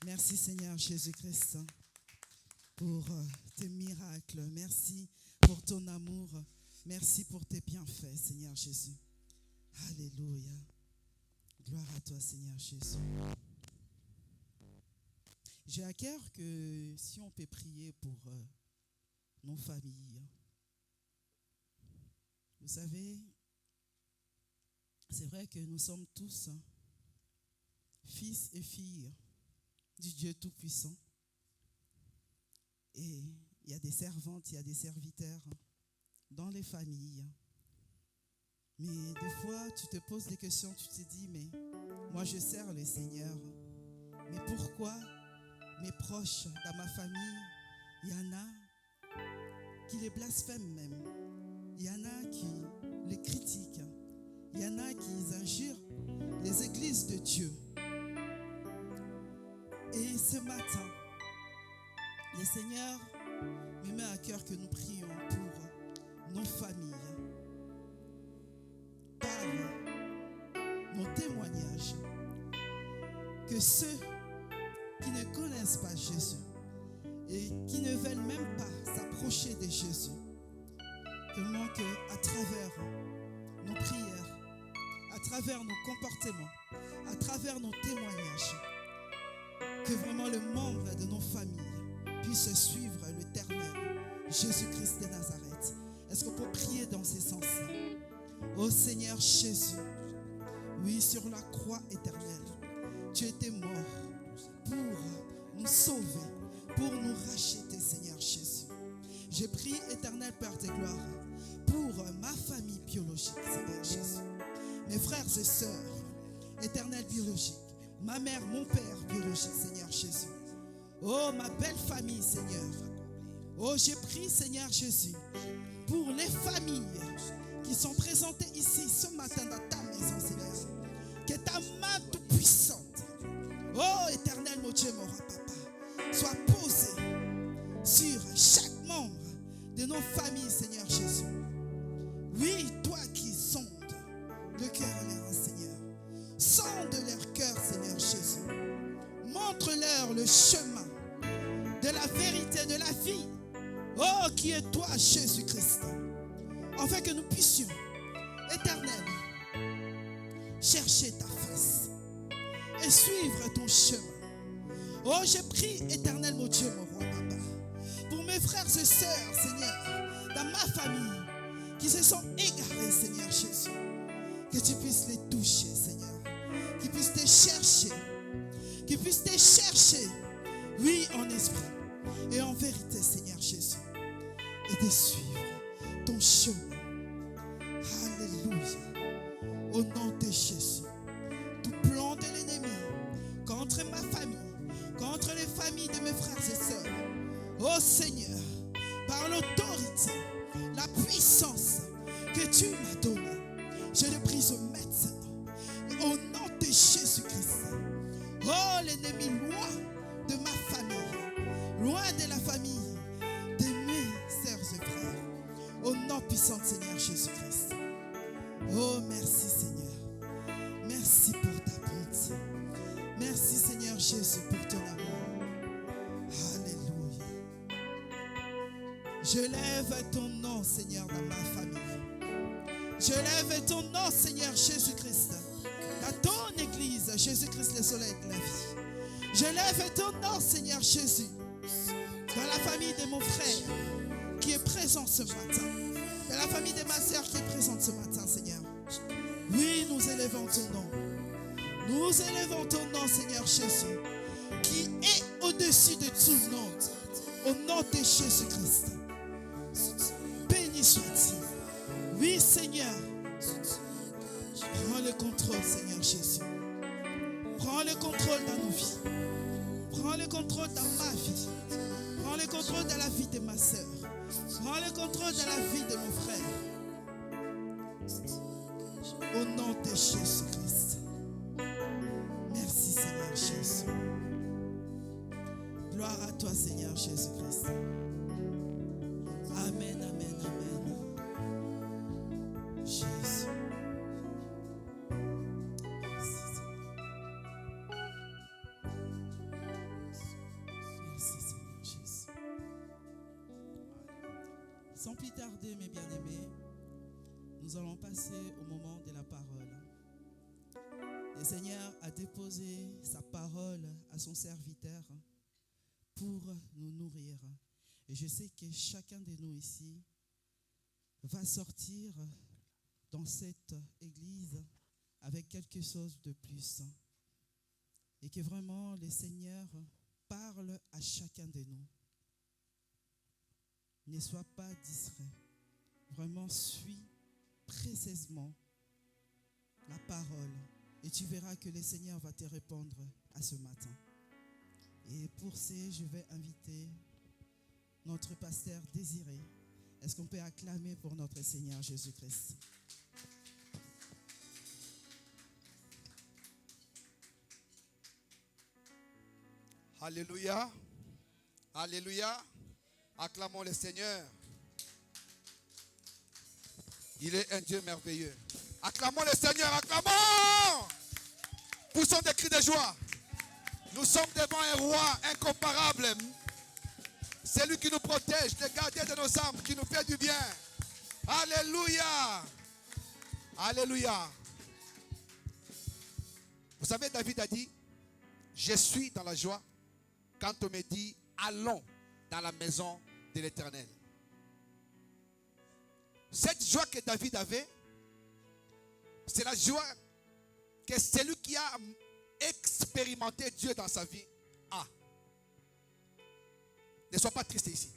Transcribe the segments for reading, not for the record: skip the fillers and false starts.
Merci Seigneur Jésus-Christ pour tes miracles. Merci pour ton amour. Merci pour tes bienfaits, Seigneur Jésus. Alléluia. Gloire à toi, Seigneur Jésus. J'ai à cœur que si on peut prier pour nos familles. Vous savez, c'est vrai que nous sommes tous fils et filles du Dieu Tout-Puissant. Et il y a des servantes, il y a des serviteurs dans les familles. Mais des fois, tu te poses des questions, tu te dis, mais moi je sers le Seigneur. Mais pourquoi mes proches dans ma famille, il y en a qui les blasphèment même. Il y en a qui les critiquent. Il y en a qui injurent les églises de Dieu. Et ce matin, le Seigneur me met à cœur que nous prions pour nos familles. Par nos témoignages, que ceux qui ne connaissent pas Jésus et qui ne veulent même pas s'approcher de Jésus, vraiment qu'à travers nos prières, à travers nos comportements, à travers nos témoignages, que vraiment le membre de nos familles puisse suivre l'Éternel, Jésus-Christ de Nazareth. Est-ce qu'on peut prier dans ces sens-là? Ô Seigneur Jésus, oui, sur la croix éternelle, tu étais mort pour nous sauver, pour nous racheter, Seigneur Jésus. Je prie, éternel Père de gloire, pour ma famille biologique, Seigneur Jésus. Mes frères et sœurs, éternel biologique, ma mère, mon père biologique, Seigneur Jésus. Oh, ma belle famille, Seigneur. Oh, je prie, Seigneur Jésus, pour les familles qui sont présentées ici ce matin dans ta maison, Seigneur. Que ta main toute puissante, oh, éternel, mon Dieu, mon roi, papa, soit posée sur chaque membre de nos familles, Seigneur Jésus. Oui, toi qui sondes le cœur et les reins, Seigneur. Sonde leur cœur, Seigneur Jésus. Montre-leur le chemin de la vérité, de la vie. Oh, qui est toi, Jésus-Christ. Afin que nous puissions, éternel, chercher ta face et suivre ton chemin. Oh, je prie, éternel, mon Dieu, mon roi, papa, pour mes frères et sœurs, Seigneur, dans ma famille, qui se sont égarés, Seigneur Jésus. Que tu puisses les toucher, Seigneur. Qu'ils puissent te chercher. Qu'ils puissent te chercher. Oui, en esprit et en vérité, Seigneur Jésus. Et de suivre ton chemin. Alléluia. Au nom de Jésus. Tout plan de l'ennemi contre ma famille, contre les familles de mes frères et sœurs. Oh Seigneur, par l'autorité, la puissance que tu m'as donnée, je le brise maintenant. Au nom de Jésus-Christ. Oh, l'ennemi, loin de ma famille, loin de la famille de mes sœurs et frères. Au nom puissant de Seigneur Jésus-Christ. Oh, merci Seigneur. Merci pour ta bonté. Merci Seigneur Jésus pour ton amour. Alléluia. Je lève ton nom, Seigneur, dans ma famille. Je lève ton nom, Seigneur Jésus-Christ, dans ton église, Jésus-Christ, le soleil de la vie. Je lève ton nom, Seigneur Jésus, dans la famille de mon frère qui est présent ce matin, dans la famille de ma sœur qui est présente ce matin, Seigneur. Oui, nous élevons ton nom. Nous élevons ton nom, Seigneur Jésus, qui est au-dessus de tout nom, au nom de Jésus-Christ. Béni soit-il. Oui, Seigneur, prends le contrôle, Seigneur Jésus. Prends le contrôle dans nos vies. Prends le contrôle dans ma vie. Prends le contrôle dans la vie de ma sœur. Prends le contrôle dans la vie de mon frère. Au nom de Jésus-Christ. Merci, Seigneur Jésus. Gloire à toi, Seigneur Jésus-Christ. Amen, amen, amen. Jésus. Merci, Seigneur. Sans plus tarder, mes bien-aimés, nous allons passer au moment de la parole. Le Seigneur a déposé sa parole à son serviteur pour nous nourrir. Et je sais que chacun de nous ici va sortir dans cette église avec quelque chose de plus. Et que vraiment le Seigneur parle à chacun de nous. Ne sois pas distrait. Vraiment, suis précisément la parole. Et tu verras que le Seigneur va te répondre à ce matin. Et pour ce, je vais inviter notre pasteur Désiré. Est-ce qu'on peut acclamer pour notre Seigneur Jésus-Christ? Alléluia. Alléluia. Acclamons le Seigneur. Il est un Dieu merveilleux. Acclamons le Seigneur. Acclamons. Poussons des cris de joie. Nous sommes devant un roi incomparable. C'est lui qui nous protège, le gardien de nos âmes, qui nous fait du bien. Alléluia. Alléluia. Vous savez, David a dit, je suis dans la joie quand on me dit, allons dans la maison de l'Éternel. Cette joie que David avait, c'est la joie que celui qui a expérimenté Dieu dans sa vie a. Ne sois pas triste ici.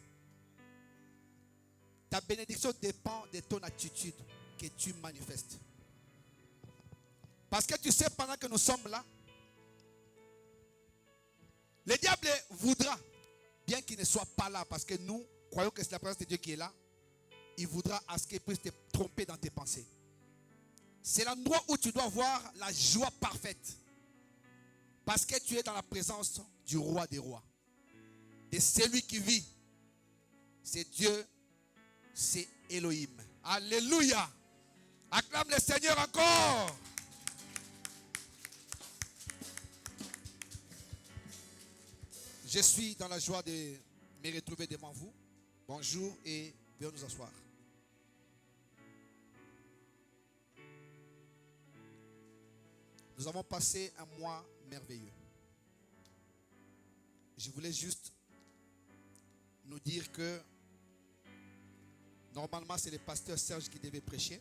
Ta bénédiction dépend de ton attitude que tu manifestes. Parce que tu sais, pendant que nous sommes là, le diable voudra, bien qu'il ne soit pas là, parce que nous croyons que c'est la présence de Dieu qui est là, il voudra à ce qu'il puisse te tromper dans tes pensées. C'est l'endroit où tu dois voir la joie parfaite. Parce que tu es dans la présence du roi des rois. De celui qui vit. C'est Dieu, c'est Elohim. Alléluia. Acclame le Seigneur encore. Je suis dans la joie de me retrouver devant vous. Bonjour et veuillez nous asseoir. Nous avons passé un mois merveilleux. Je voulais juste nous dire que normalement c'est le pasteur Serge qui devait prêcher.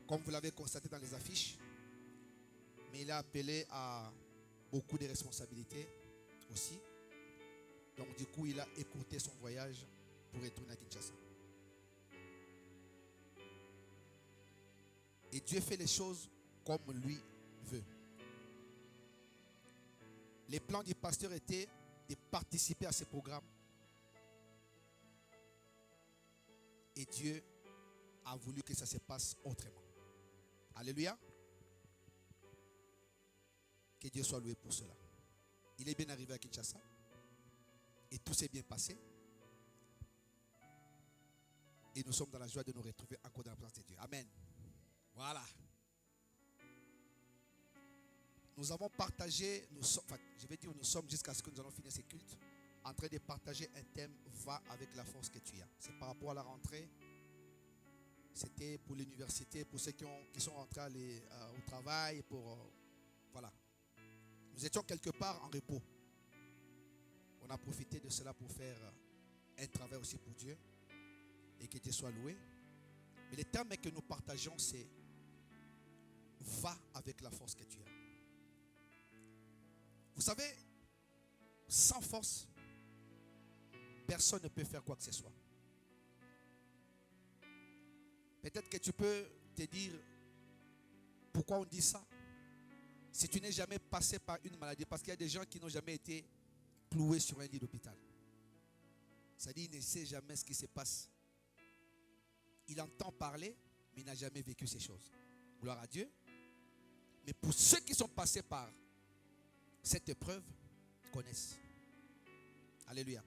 Comme vous l'avez constaté dans les affiches. Mais il a appelé à beaucoup de responsabilités aussi. Donc du coup il a écourté son voyage pour retourner à Kinshasa. Et Dieu fait les choses comme lui veut. Les plans du pasteur étaient de participer à ce programme. Et Dieu a voulu que ça se passe autrement. Alléluia. Que Dieu soit loué pour cela. Il est bien arrivé à Kinshasa. Et tout s'est bien passé. Et nous sommes dans la joie de nous retrouver encore dans la présence de Dieu. Amen. Voilà. Nous avons partagé, nous sommes jusqu'à ce que nous allons finir ces cultes, en train de partager un thème, va avec la force que tu as. C'est par rapport à la rentrée. C'était pour l'université, pour ceux qui sont rentrés au travail, voilà. Nous étions quelque part en repos. On a profité de cela pour faire un travail aussi pour Dieu et que Dieu soit loué. Mais le thème que nous partageons, c'est va avec la force que tu as. Vous savez, sans force, personne ne peut faire quoi que ce soit. Peut-être que tu peux te dire pourquoi on dit ça. Si tu n'es jamais passé par une maladie, parce qu'il y a des gens qui n'ont jamais été cloués sur un lit d'hôpital. C'est-à-dire qu'il ne sait jamais ce qui se passe. Il entend parler, mais il n'a jamais vécu ces choses. Gloire à Dieu. Mais pour ceux qui sont passés par cette épreuve, connaissent. Alléluia.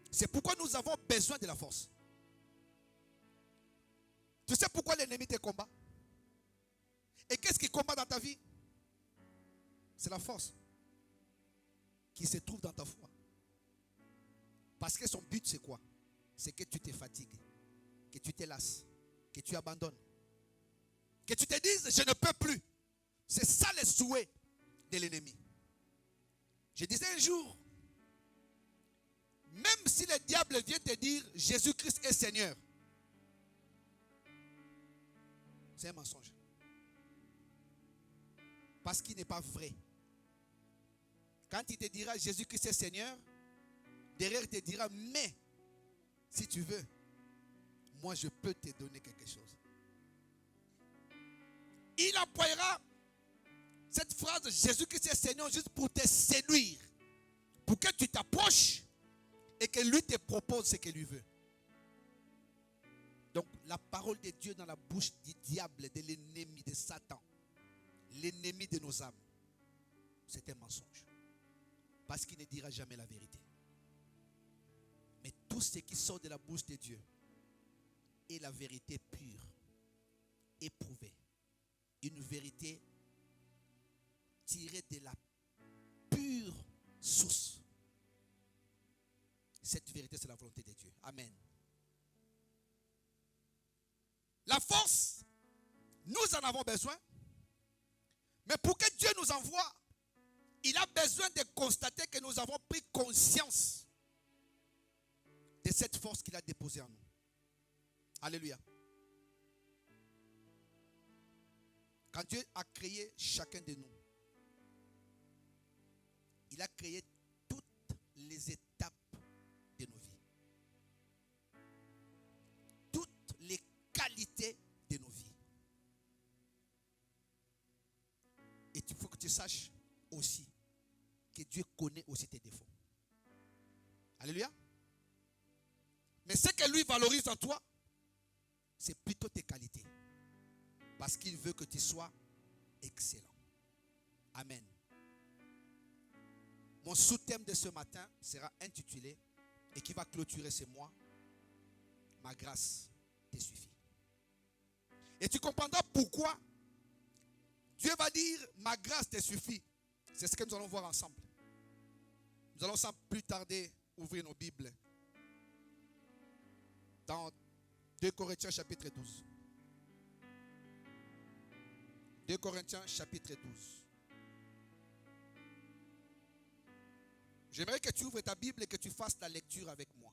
C'est pourquoi nous avons besoin de la force. Tu sais pourquoi l'ennemi te combat? Et qu'est-ce qui combat dans ta vie? C'est la force qui se trouve dans ta foi. que son but, c'est quoi? C'est que tu te fatigues, que tu te lasses, que tu abandonnes, que tu te dises, je ne peux plus. C'est ça le souhait de l'ennemi. Je disais un jour, même si le diable vient te dire, Jésus-Christ est Seigneur, c'est un mensonge. Parce qu'il n'est pas vrai. Quand il te dira Jésus-Christ est Seigneur, derrière il te dira, mais si tu veux, moi je peux te donner quelque chose. Il employera cette phrase Jésus-Christ est Seigneur juste pour te séduire, pour que tu t'approches et que lui te propose ce que lui veut. Donc la parole de Dieu dans la bouche du diable, de l'ennemi, de Satan, l'ennemi de nos âmes, c'est un mensonge. Parce qu'il ne dira jamais la vérité. Mais tout ce qui sort de la bouche de Dieu est la vérité pure, éprouvée. Une vérité tirée de la pure source. Cette vérité, c'est la volonté de Dieu. Amen. La force, nous en avons besoin. Mais pour que Dieu nous envoie, il a besoin de constater que nous avons pris conscience de cette force qu'il a déposée en nous. Alléluia. Quand Dieu a créé chacun de nous, il a créé toutes les étapes de nos vies. Toutes les qualités de nos vies. Et il faut que tu saches aussi que Dieu connaît aussi tes défauts. Alléluia. Mais ce que lui valorise en toi, c'est plutôt tes qualités. Parce qu'il veut que tu sois excellent. Amen. Mon sous-thème de ce matin sera intitulé, et qui va clôturer ce mois, ma grâce te suffit. Et tu comprendras pourquoi Dieu va dire, ma grâce te suffit. C'est ce que nous allons voir ensemble. Nous allons sans plus tarder ouvrir nos Bibles dans 2 Corinthiens chapitre 12. 2 Corinthiens chapitre 12. J'aimerais que tu ouvres ta Bible et que tu fasses la lecture avec moi.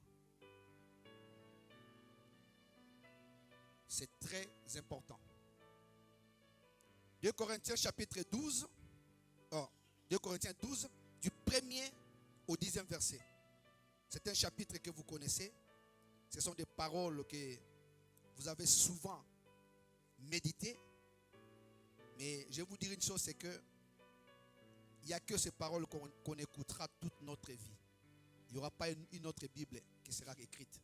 C'est très important. 2 Corinthiens chapitre 12. 2 Corinthiens 12, du 1er au 10e verset. C'est un chapitre que vous connaissez. Ce sont des paroles que vous avez souvent méditées. Mais je vais vous dire une chose, c'est que il n'y a que ces paroles qu'on écoutera toute notre vie. Il n'y aura pas une autre Bible qui sera écrite.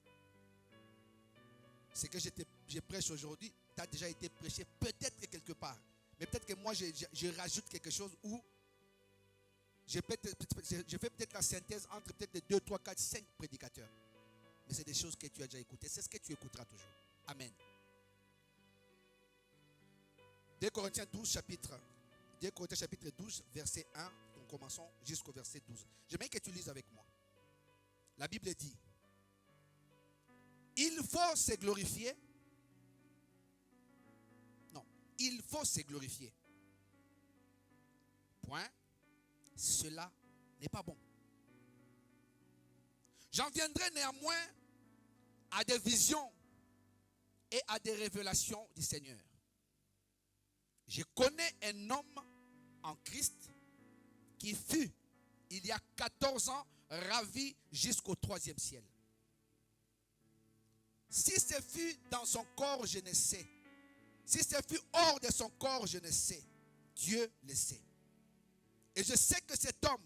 Ce que je prêche aujourd'hui, tu as déjà été prêché peut-être quelque part. Mais peut-être que moi, je rajoute quelque chose où je fais peut-être la synthèse entre peut-être 2, 3, 4, 5 prédicateurs. Mais c'est des choses que tu as déjà écoutées. C'est ce que tu écouteras toujours. Amen. 2 Corinthiens 12, chapitre 12, verset 1. Nous commençons jusqu'au verset 12. J'aimerais que tu lises avec moi. La Bible dit, il faut se glorifier. Non, il faut se glorifier. Point. Cela n'est pas bon. J'en viendrai néanmoins à des visions et à des révélations du Seigneur. Je connais un homme en Christ qui fut, il y a 14 ans, ravi jusqu'au 3e ciel. Si ce fut dans son corps, je ne sais. Si ce fut hors de son corps, je ne sais. Dieu le sait. Et je sais que cet homme,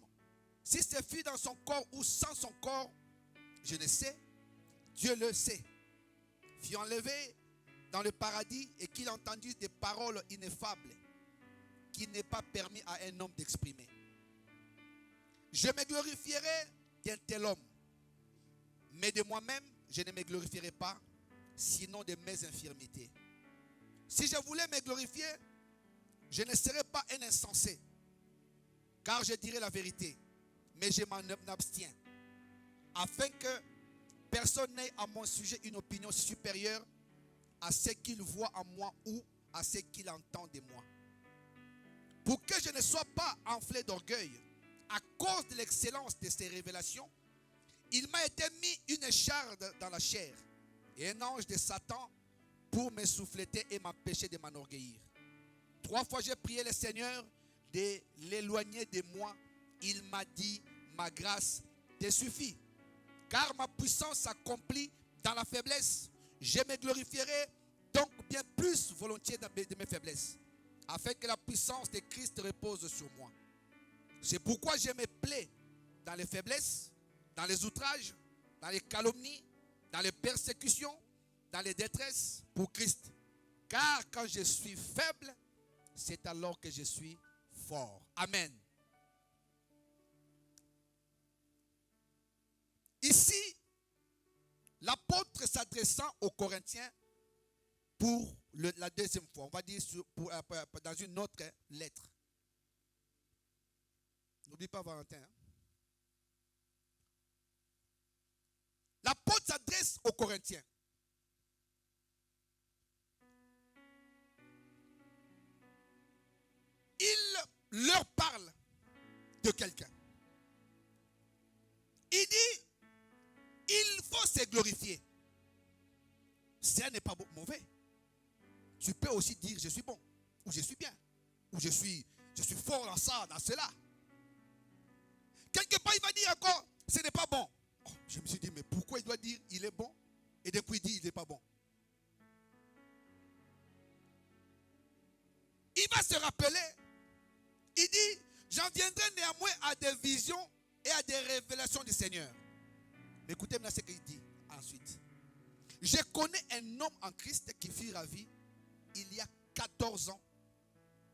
si ce fut dans son corps ou sans son corps, je ne sais, Dieu le sait, fut enlevé dans le paradis et qu'il entendit des paroles ineffables qu'il n'est pas permis à un homme d'exprimer. Je me glorifierai d'un tel homme, mais de moi-même, je ne me glorifierai pas, sinon de mes infirmités. Si je voulais me glorifier, je ne serais pas un insensé, car je dirai la vérité, mais je m'en abstiens, afin que personne n'ait à mon sujet une opinion supérieure à ce qu'il voit en moi ou à ce qu'il entend de moi. Pour que je ne sois pas enflé d'orgueil à cause de l'excellence de ces révélations, il m'a été mis une écharde dans la chair et un ange de Satan pour me souffleter et m'empêcher de m'enorgueillir. 3 fois j'ai prié le Seigneur de l'éloigner de moi. Il m'a dit, ma grâce te suffit, car ma puissance s'accomplit dans la faiblesse. Je me glorifierai donc bien plus volontiers de mes faiblesses, afin que la puissance de Christ repose sur moi. C'est pourquoi je me plais dans les faiblesses, dans les outrages, dans les calomnies, dans les persécutions, dans les détresses pour Christ. Car quand je suis faible, c'est alors que je suis fort. Amen. Ici, l'apôtre s'adressant aux Corinthiens pour la deuxième fois, on va dire dans une autre lettre. N'oublie pas Valentin. Hein? L'apôtre s'adresse aux Corinthiens. Il leur parle de quelqu'un. Il dit, il faut se glorifier. Ça n'est pas mauvais. Tu peux aussi dire, je suis bon, ou je suis bien, ou je suis fort dans ça, dans cela. Quelque part, il va dire encore, ce n'est pas bon. Oh, je me suis dit, mais pourquoi il doit dire, il est bon, et d'un coup, il dit, il n'est pas bon. Il va se rappeler, il dit, j'en viendrai néanmoins à des visions et à des révélations du Seigneur. Mais écoutez maintenant ce qu'il dit ensuite. Je connais un homme en Christ qui fut ravi il y a 14 ans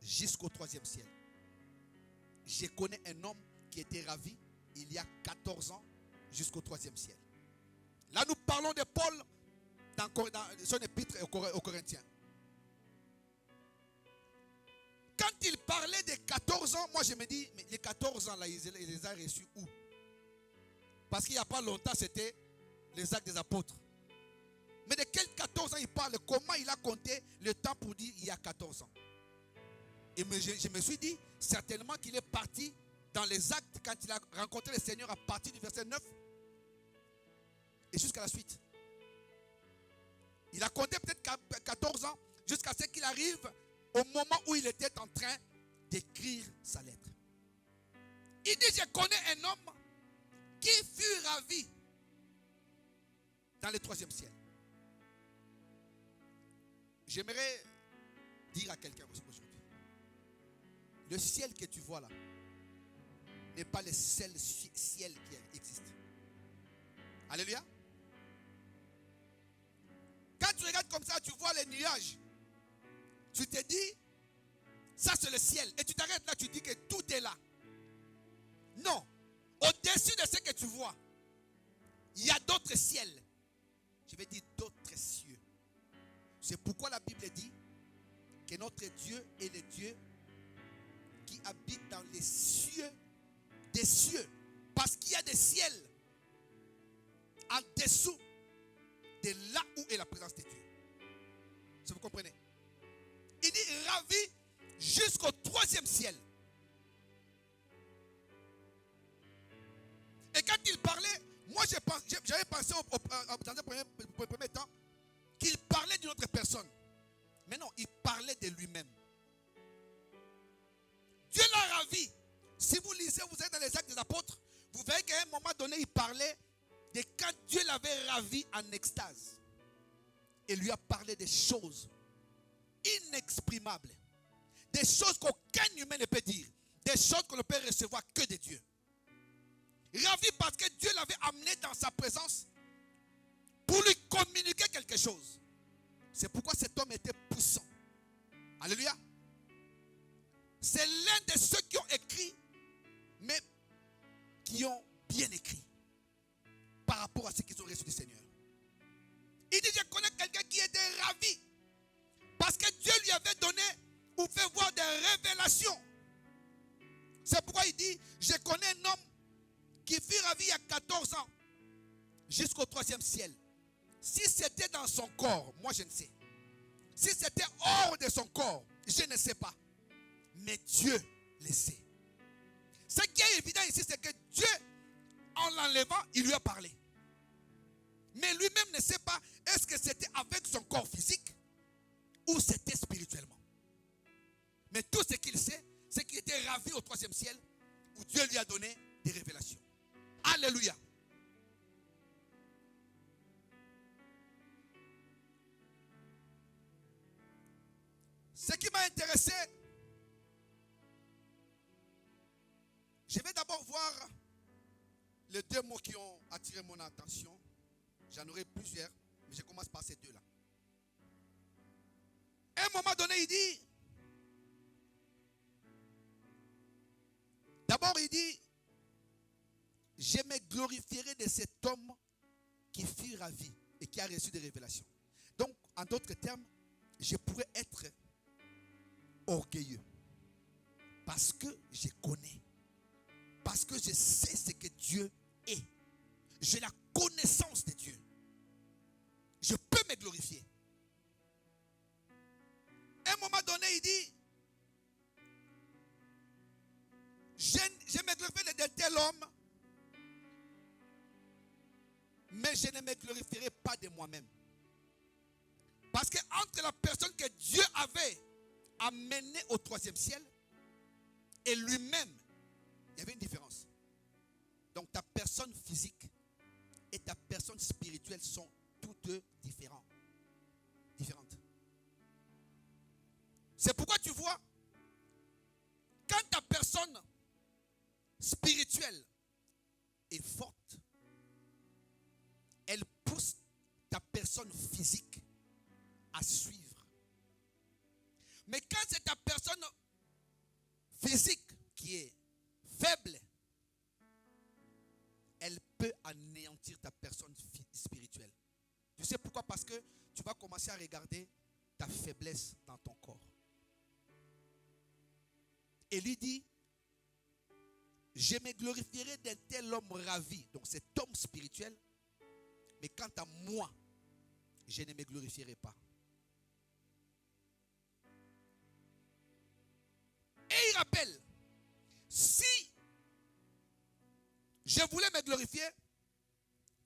jusqu'au 3e ciel. Je connais un homme qui était ravi il y a 14 ans jusqu'au 3e ciel. Là, nous parlons de Paul dans son épître aux Corinthiens. Quand il parlait de 14 ans, moi je me dis, mais les 14 ans là, il les a reçus où? Parce qu'il n'y a pas longtemps, c'était les actes des apôtres. Mais de quels 14 ans il parle? Comment il a compté le temps pour dire il y a 14 ans? Et je me suis dit, certainement qu'il est parti dans les actes quand il a rencontré le Seigneur à partir du verset 9 et jusqu'à la suite. Il a compté peut-être 14 ans jusqu'à ce qu'il arrive au moment où il était en train d'écrire sa lettre. Il dit, je connais un homme qui fut ravi dans le 3e ciel. J'aimerais dire à quelqu'un aujourd'hui, le ciel que tu vois là n'est pas le seul ciel qui existe. Alléluia. Quand tu regardes comme ça, tu vois les nuages. Tu te dis, ça c'est le ciel. Et tu t'arrêtes là, tu dis que tout est là. Non. Au-dessus de ce que tu vois, il y a d'autres ciels. Je vais dire d'autres cieux. C'est pourquoi la Bible dit que notre Dieu est le Dieu qui habite dans les cieux des cieux. Parce qu'il y a des ciels en dessous de là où est la présence de Dieu. Si vous comprenez? Il dit ravi jusqu'au 3e ciel. Et quand il parlait, moi j'avais pensé dans un premier temps qu'il parlait d'une autre personne. Mais non, il parlait de lui-même. Dieu l'a ravi. Si vous lisez, vous êtes dans les actes des apôtres, vous verrez qu'à un moment donné, il parlait de quand Dieu l'avait ravi en extase. Et lui a parlé des choses inexprimables. Des choses qu'aucun humain ne peut dire. Des choses qu'on ne peut recevoir que de Dieu. Ravi parce que Dieu l'avait amené dans sa présence pour lui communiquer quelque chose. C'est pourquoi cet homme était puissant. Alléluia. C'est l'un de ceux qui ont écrit, mais qui ont bien écrit par rapport à ce qu'ils ont reçu du Seigneur. Il dit, je connais quelqu'un qui était ravi parce que Dieu lui avait donné ou fait voir des révélations. C'est pourquoi il dit, je connais un homme qui fut ravi il y a 14 ans jusqu'au 3e ciel. Si c'était dans son corps, moi je ne sais. Si c'était hors de son corps, je ne sais pas. Mais Dieu le sait. Ce qui est évident ici, c'est que Dieu, en l'enlevant, il lui a parlé. Mais lui-même ne sait pas, est-ce que c'était avec son corps physique ou c'était spirituellement. Mais tout ce qu'il sait, c'est qu'il était ravi au 3e ciel où Dieu lui a donné des révélations. Alléluia. Ce qui m'a intéressé, je vais d'abord voir les 2 mots qui ont attiré mon attention. J'en aurai plusieurs, mais je commence par ces 2-là. À un moment donné, il dit, d'abord il dit, je me glorifierai de cet homme qui fut ravi et qui a reçu des révélations. Donc, en d'autres termes, je pourrais être orgueilleux parce que je connais, parce que je sais ce que Dieu est. J'ai la connaissance de Dieu. Je peux me glorifier. À un moment donné, il dit, je me glorifierai de tel homme, mais je ne me glorifierai pas de moi-même. Parce que entre la personne que Dieu avait amenée au 3e ciel et lui-même, il y avait une différence. Donc ta personne physique et ta personne spirituelle sont toutes deux différentes. C'est pourquoi tu vois, quand ta personne spirituelle est forte, elle pousse ta personne physique à suivre. Mais quand c'est ta personne physique qui est faible, elle peut anéantir ta personne spirituelle. Tu sais pourquoi? Parce que tu vas commencer à regarder ta faiblesse dans ton corps. Et lui dit, je me glorifierai d'un tel homme ravi, donc cet homme spirituel, mais quant à moi, je ne me glorifierai pas. Et il rappelle, si je voulais me glorifier,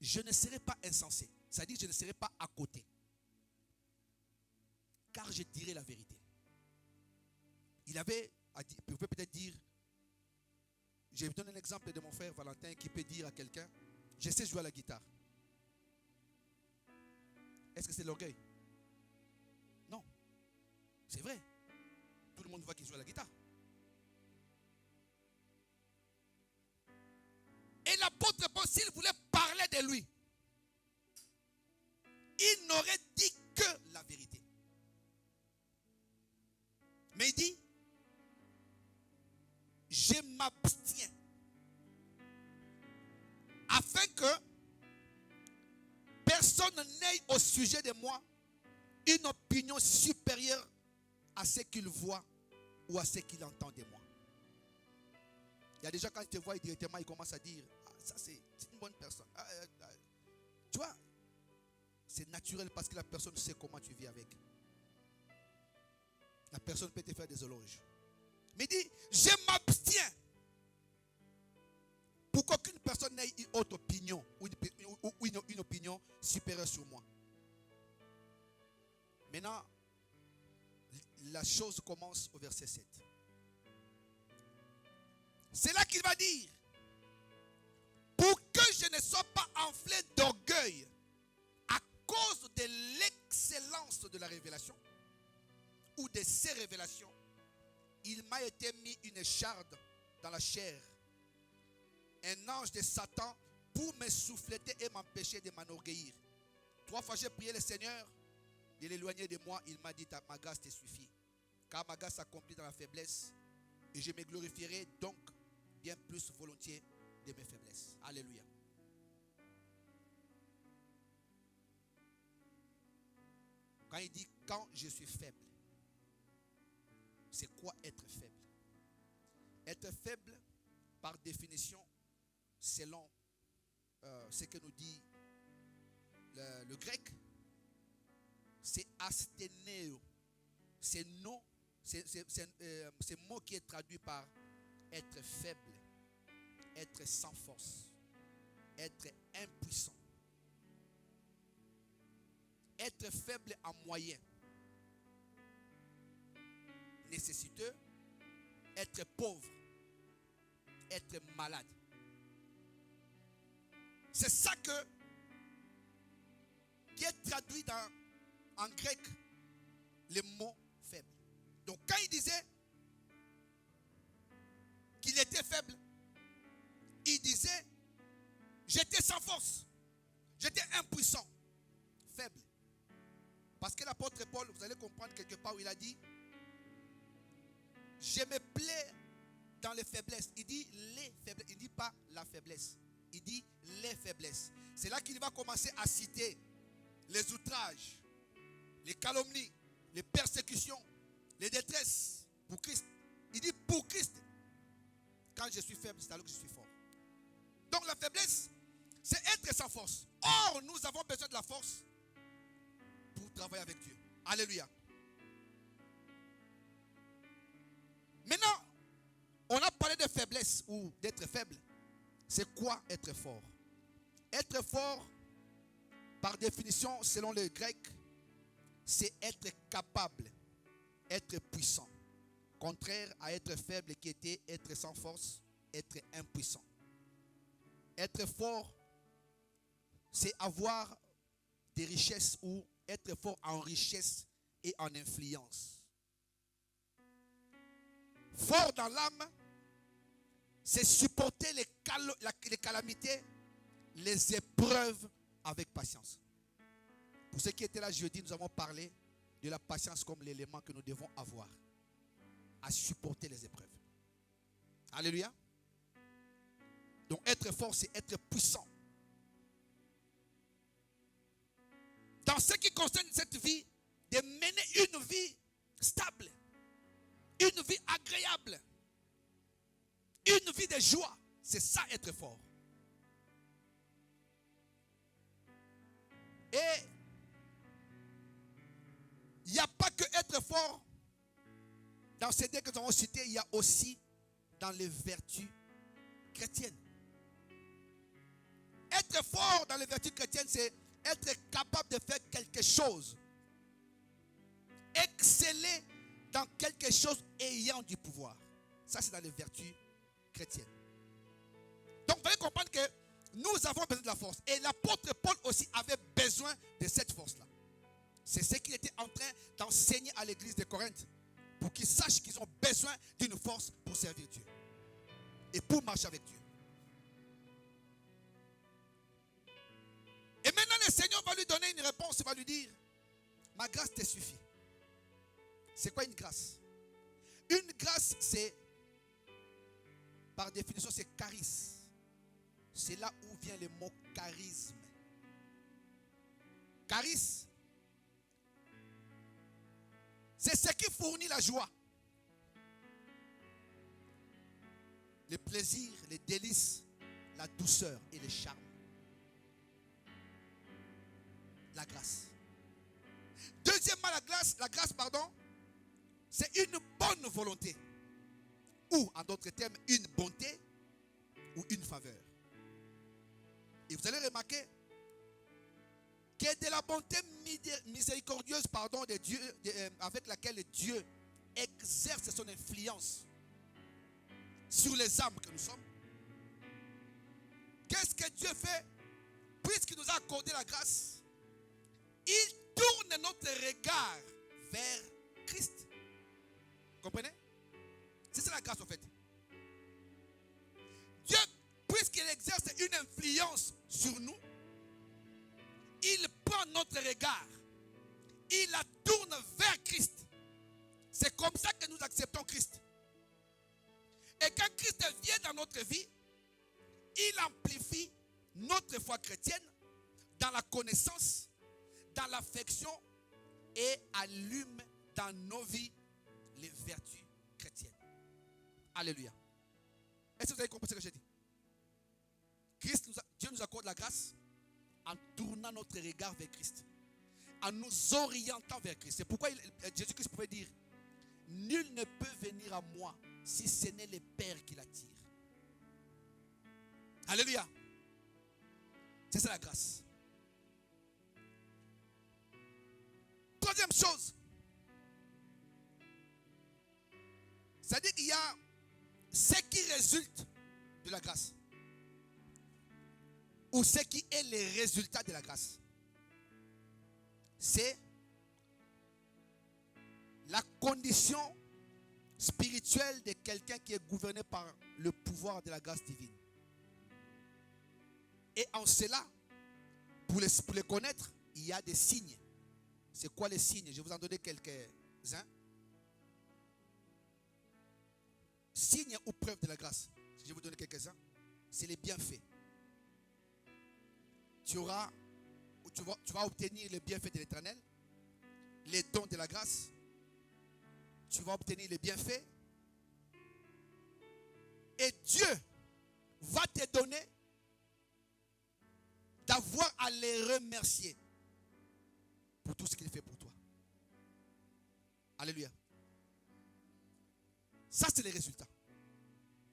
je ne serais pas insensé. C'est-à-dire que je ne serais pas à côté. Car je dirais la vérité. Il pouvait peut-être dire, je vais vous donner un exemple de mon frère Valentin qui peut dire à quelqu'un, je sais jouer à la guitare. Est-ce que c'est l'orgueil? Non. C'est vrai. Tout le monde voit qu'il joue à la guitare. Et l'apôtre Paul, s'il voulait parler de lui, il n'aurait dit que la vérité. Mais il dit, je m'abstiens afin que personne n'ait au sujet de moi une opinion supérieure à ce qu'il voit ou à ce qu'il entend de moi. Il y a des gens, quand ils te voient directement, ils commencent à dire, ah, ça c'est une bonne personne. Tu vois, c'est naturel parce que la personne sait comment tu vis avec. La personne peut te faire des éloges. Mais il dit, je m'abstiens pour qu'aucune personne n'ait une autre opinion ou une opinion supérieure sur moi. Maintenant, la chose commence au verset 7. C'est là qu'il va dire, pour que je ne sois pas enflé d'orgueil à cause de l'excellence de la révélation ou de ces révélations, il m'a été mis une écharde dans la chair, un ange de Satan pour me souffleter et m'empêcher de m'enorgueillir. 3 fois j'ai prié le Seigneur de l'éloigner de moi. Il m'a dit, ma grâce te suffit, car ma grâce s'accomplit dans la faiblesse, et je me glorifierai donc bien plus volontiers de mes faiblesses. Alléluia. Quand il dit quand je suis faible, c'est quoi être faible? Être faible, par définition, selon ce que nous dit le grec, c'est asténéo. C'est mot qui est traduit par être faible, être sans force, être impuissant, être faible en moyen, nécessiteux, être pauvre, être malade. C'est ça qui est traduit en grec le mot faible. Donc quand il disait qu'il était faible, il disait j'étais sans force, j'étais impuissant, faible. Parce que l'apôtre Paul, vous allez comprendre quelque part où il a dit je me plais dans les faiblesses. Il dit les faiblesses, il ne dit pas la faiblesse, il dit les faiblesses. C'est là qu'il va commencer à citer les outrages, les calomnies, les persécutions, les détresses pour Christ. Il dit pour Christ. Quand je suis faible, c'est alors que je suis fort. Donc la faiblesse, c'est être sans force. Or, nous avons besoin de la force pour travailler avec Dieu. Alléluia. Maintenant, on a parlé de faiblesse ou d'être faible. C'est quoi être fort? Être fort, par définition, selon le grec, c'est être capable, être puissant. Contraire à être faible qui était être sans force, être impuissant. Être fort, c'est avoir des richesses ou être fort en richesse et en influence. Fort dans l'âme, c'est supporter les calamités, les épreuves avec patience. Pour ceux qui étaient là jeudi, nous avons parlé de la patience comme l'élément que nous devons avoir à supporter les épreuves. Alléluia. Donc être fort, c'est être puissant. Dans ce qui concerne cette vie, de mener une vie stable, une vie agréable, une vie de joie. C'est ça être fort. Et il n'y a pas que être fort dans ces deux que nous avons cités, il y a aussi dans les vertus chrétiennes. Être fort dans les vertus chrétiennes, c'est être capable de faire quelque chose. Exceller dans quelque chose ayant du pouvoir. Ça, c'est dans les vertus chrétiennes. Donc, vous allez comprendre que nous avons besoin de la force. Et l'apôtre Paul aussi avait besoin de cette force-là. C'est ce qu'il était en train d'enseigner à l'église de Corinthe. Pour qu'ils sachent qu'ils ont besoin d'une force pour servir Dieu. Et pour marcher avec Dieu. Et maintenant, le Seigneur va lui donner une réponse. Il va lui dire, ma grâce te suffit. C'est quoi une grâce? Une grâce, c'est, par définition, c'est charisme. C'est là où vient le mot charisme. Charisme, c'est ce qui fournit la joie, le plaisir, les délices, la douceur et le charme. La grâce. Deuxièmement, la grâce, c'est une bonne volonté. Ou, en d'autres termes, une bonté ou une faveur. Et vous allez remarquer que de la bonté miséricordieuse de Dieu, avec laquelle Dieu exerce son influence sur les âmes que nous sommes. Qu'est-ce que Dieu fait? Puisqu'il nous a accordé la grâce, il tourne notre regard vers Christ. Comprenez? C'est ça la grâce en fait. Dieu, puisqu'il exerce une influence sur nous, il prend notre regard, il la tourne vers Christ. C'est comme ça que nous acceptons Christ. Et quand Christ vient dans notre vie, il amplifie notre foi chrétienne dans la connaissance, dans l'affection et allume dans nos vies les vertus chrétiennes. Alléluia. Est-ce que vous avez compris ce que j'ai dit? Dieu nous accorde la grâce en tournant notre regard vers Christ, en nous orientant vers Christ. C'est pourquoi Jésus-Christ pouvait dire, nul ne peut venir à moi si ce n'est le Père qui l'attire. Alléluia. C'est ça la grâce. Troisième chose, c'est-à-dire qu'il y a ce qui résulte de la grâce, ou ce qui est le résultat de la grâce. C'est la condition spirituelle de quelqu'un qui est gouverné par le pouvoir de la grâce divine. Et en cela, pour les connaître, il y a des signes. C'est quoi les signes? Je vais vous en donner quelques-uns. Signes ou preuves de la grâce. Je vais vous donner quelques-uns. C'est les bienfaits. Tu vas obtenir les bienfaits de l'Éternel, les dons de la grâce. Tu vas obtenir les bienfaits. Et Dieu va te donner d'avoir à les remercier pour tout ce qu'il fait pour toi. Alléluia. Ça, c'est les résultats.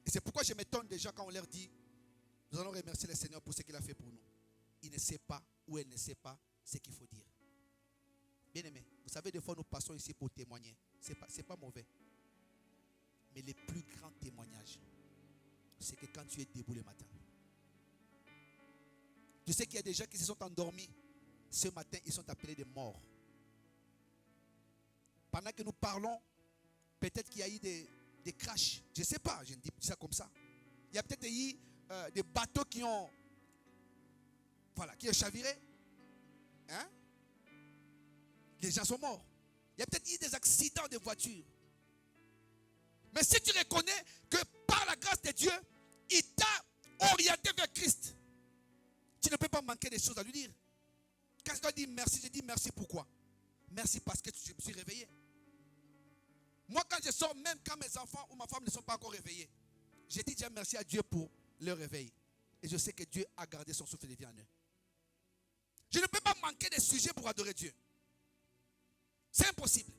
Et c'est pourquoi je m'étonne des gens quand on leur dit, nous allons remercier le Seigneur pour ce qu'il a fait pour nous. Il ne sait pas ou elle ne sait pas ce qu'il faut dire. Bien aimé, vous savez, des fois nous passons ici pour témoigner. C'est pas mauvais. Mais le plus grand témoignage, c'est que quand tu es debout le matin. Tu sais qu'il y a des gens qui se sont endormis. Ce matin, ils sont appelés des morts. Pendant que nous parlons, peut-être qu'il y a eu des crashs. Je ne sais pas, je dis ça comme ça. Il y a peut-être eu des bateaux qui ont chaviré. Hein? Les gens sont morts. Il y a peut-être eu des accidents de voitures. Mais si tu reconnais que par la grâce de Dieu, il t'a orienté vers Christ, tu ne peux pas manquer des choses à lui dire. Quand je dois dire merci, je dis merci pourquoi? Merci parce que je me suis réveillé. Moi, quand je sors, même quand mes enfants ou ma femme ne sont pas encore réveillés, je dis déjà merci à Dieu pour leur réveil. Et je sais que Dieu a gardé son souffle de vie en eux. Je ne peux pas manquer de sujets pour adorer Dieu. C'est impossible.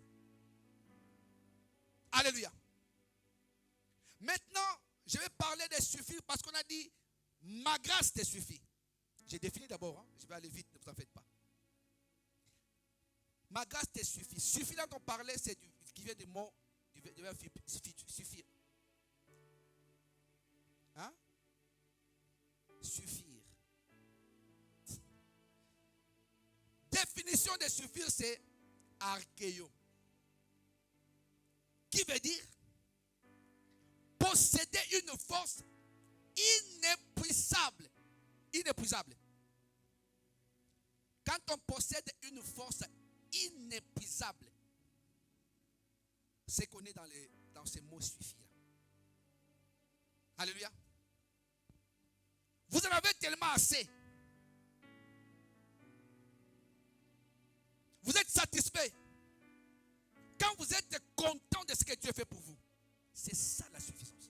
Alléluia. Maintenant, je vais parler des suffire parce qu'on a dit ma grâce te suffit. J'ai défini d'abord, hein? Je vais aller vite, ne vous en faites pas. Ma grâce te suffit. Suffit, là qu'on parlait, c'est qui vient du mot, du verbe suffire. Hein? Suffire. Définition de suffire, c'est archéo. Qui veut dire posséder une force inépuisable. Inépuisable. Quand on possède une force inépuisable, c'est qu'on est dans ces mots suffire. Alléluia. Vous en avez tellement assez. Vous êtes satisfait. Quand vous êtes content de ce que Dieu fait pour vous, c'est ça la suffisance.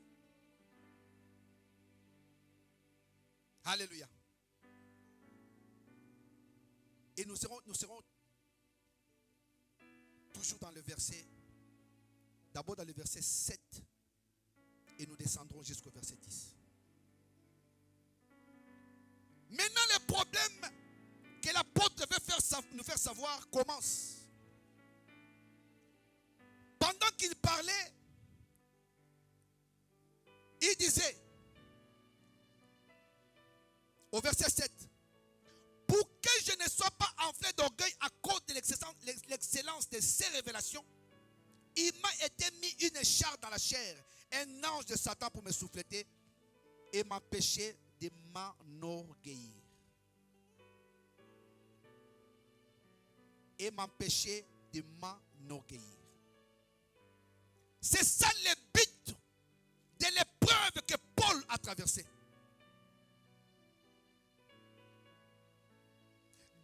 Alléluia. Et nous serons toujours dans le verset, d'abord dans le verset 7, et nous descendrons jusqu'au verset 10. Maintenant, le problème que l'apôtre veut nous faire savoir commence. Pendant qu'il parlait, il disait, au verset 7, pour que je ne sois pas enflé d'orgueil à cause de l'excellence de ces révélations, il m'a été mis une écharpe dans la chair, un ange de Satan pour me souffleter et m'empêcher de m'enorgueillir. Et m'empêcher de m'enorgueillir. C'est ça le but de l'épreuve que Paul a traversée.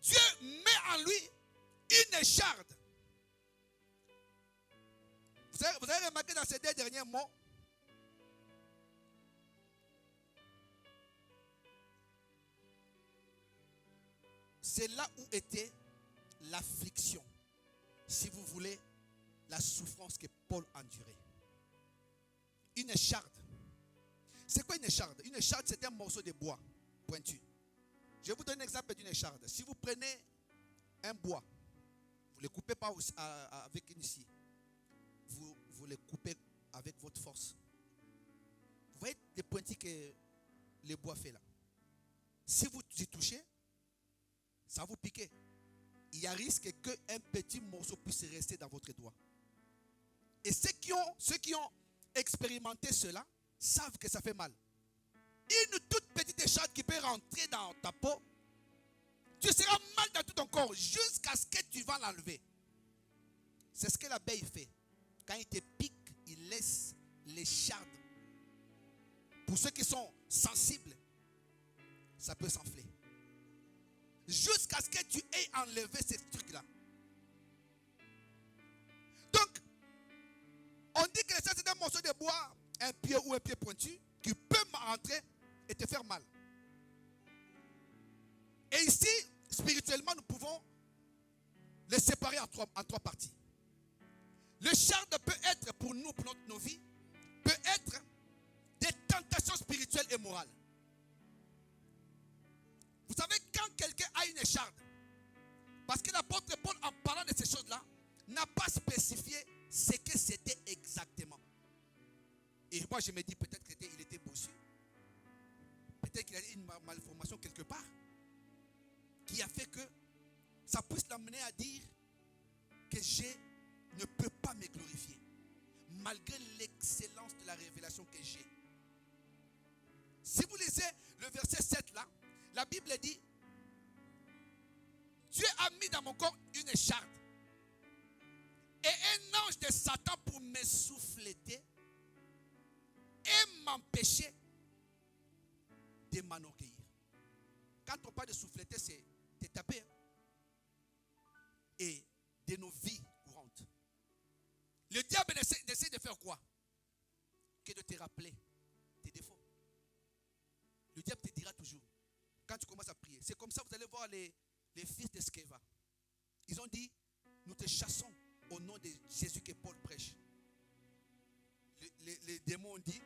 Dieu met en lui une écharde. Vous avez remarqué dans ces deux derniers mots, c'est là où était l'affliction. Si vous voulez, la souffrance que Paul endurait. Une écharde. C'est quoi une écharde? Une écharde, c'est un morceau de bois pointu. Je vais vous donner un exemple d'une écharde. Si vous prenez un bois, vous ne le coupez pas avec une scie. Vous le coupez avec votre force. Vous voyez les pointilles que le bois fait là. Si vous y touchez, ça va vous piquer. Il y a risque qu'un petit morceau puisse rester dans votre doigt. Et ceux qui ont expérimenté cela savent que ça fait mal. Une toute petite écharde qui peut rentrer dans ta peau, tu seras mal dans tout ton corps jusqu'à ce que tu vas l'enlever. C'est ce que l'abeille fait. Quand il te pique, il laisse l'écharde. Pour ceux qui sont sensibles, ça peut s'enfler. Jusqu'à ce que tu aies enlevé ces trucs-là. Donc, on dit que ça c'est un morceau de bois, un pied ou un pied pointu, qui peut rentrer et te faire mal. Et ici, spirituellement, nous pouvons les séparer en trois parties. Le charde peut être pour nous, pour nos vies, peut être des tentations spirituelles et morales. Vous savez, quand quelqu'un a une écharde, parce que l'apôtre Paul, en parlant de ces choses-là, n'a pas spécifié ce que c'était exactement. Et moi, je me dis peut-être qu'il était bossu. Peut-être qu'il a eu une malformation quelque part qui a fait que ça puisse l'amener à dire que je ne peux pas me glorifier malgré l'excellence de la révélation que j'ai. Si vous lisez le verset 7 là, la Bible dit: Dieu a mis dans mon corps une écharde et un ange de Satan pour me souffleter et m'empêcher de m'enorgueillir. Quand on parle de souffleter, c'est te taper. Hein? Et de nos vies courantes. Le diable essaie de faire quoi? Que de te rappeler tes défauts. Le diable te dira toujours, quand tu commences à prier, c'est comme ça, vous allez voir les fils de Sceva. Ils ont dit: nous te chassons au nom de Jésus que Paul prêche. Les démons ont dit: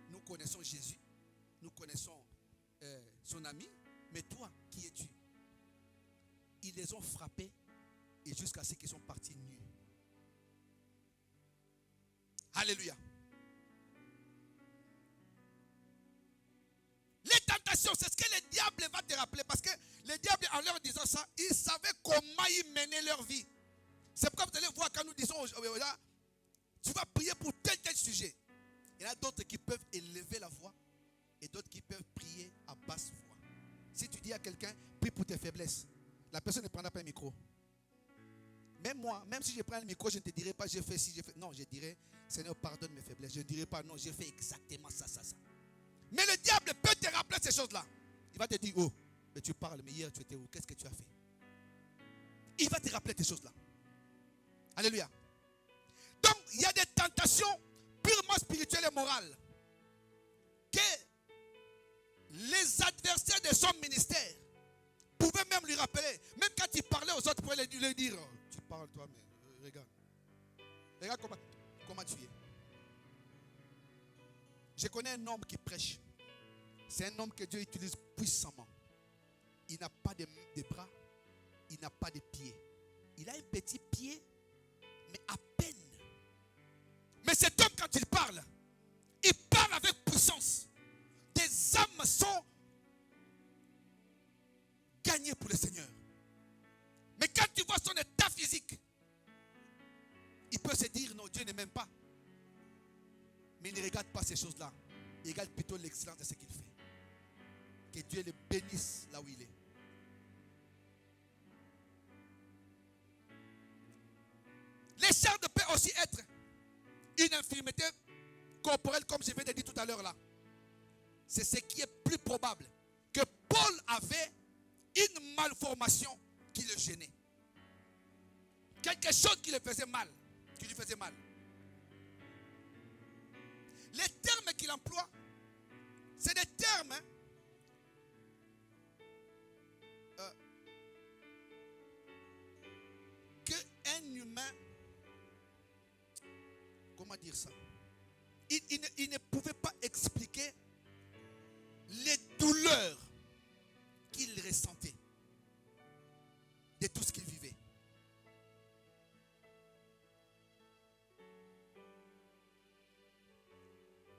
nous connaissons Jésus, nous connaissons son ami, mais toi, qui es-tu? Ils les ont frappés et jusqu'à ce qu'ils sont partis nus. Alléluia. Les tentations, c'est ce que le diable va te rappeler. Parce que le diable, en leur disant ça, il savait comment ils menaient leur vie. C'est pourquoi vous allez voir quand nous disons, tu vas prier pour tel sujet. Il y en a d'autres qui peuvent élever la voix et d'autres qui peuvent prier à basse voix. Si tu dis à quelqu'un, prie pour tes faiblesses, la personne ne prendra pas un micro. Même moi, même si je prends le micro, je ne te dirai pas j'ai fait ci, j'ai fait. Non, je dirai, Seigneur, pardonne mes faiblesses. Je ne dirai pas, non, j'ai fait exactement ça. Mais le diable peut te rappeler ces choses-là. Il va te dire: oh, mais tu parles, mais hier tu étais où? Qu'est-ce que tu as fait? Il va te rappeler ces choses-là. Alléluia. Donc, il y a des tentations purement spirituelles et morales que les adversaires de son ministère pouvaient même lui rappeler. Même quand il parlait aux autres, pour lui dire: oh, tu parles toi, mais regarde. Regarde comment tu es. Je connais un homme qui prêche. C'est un homme que Dieu utilise puissamment. Il n'a pas de bras, il n'a pas de pieds. Il a un petit pied, mais à peine. Mais cet homme, quand il parle avec puissance. Des âmes sont gagnées pour le Seigneur. Mais quand tu vois son état physique, il peut se dire: non, Dieu ne m'aime pas. Mais il ne regarde pas ces choses-là. Il regarde plutôt l'excellence de ce qu'il fait. Que Dieu le bénisse là où il est. Les chardes peuvent aussi être une infirmité corporelle, comme je viens de dire tout à l'heure là. C'est ce qui est plus probable. Que Paul avait une malformation qui le gênait. Quelque chose qui le faisait mal. Qui lui faisait mal. Les termes qu'il emploie, c'est des termes lendemain, comment dire ça? Il ne pouvait pas expliquer les douleurs qu'il ressentait de tout ce qu'il vivait.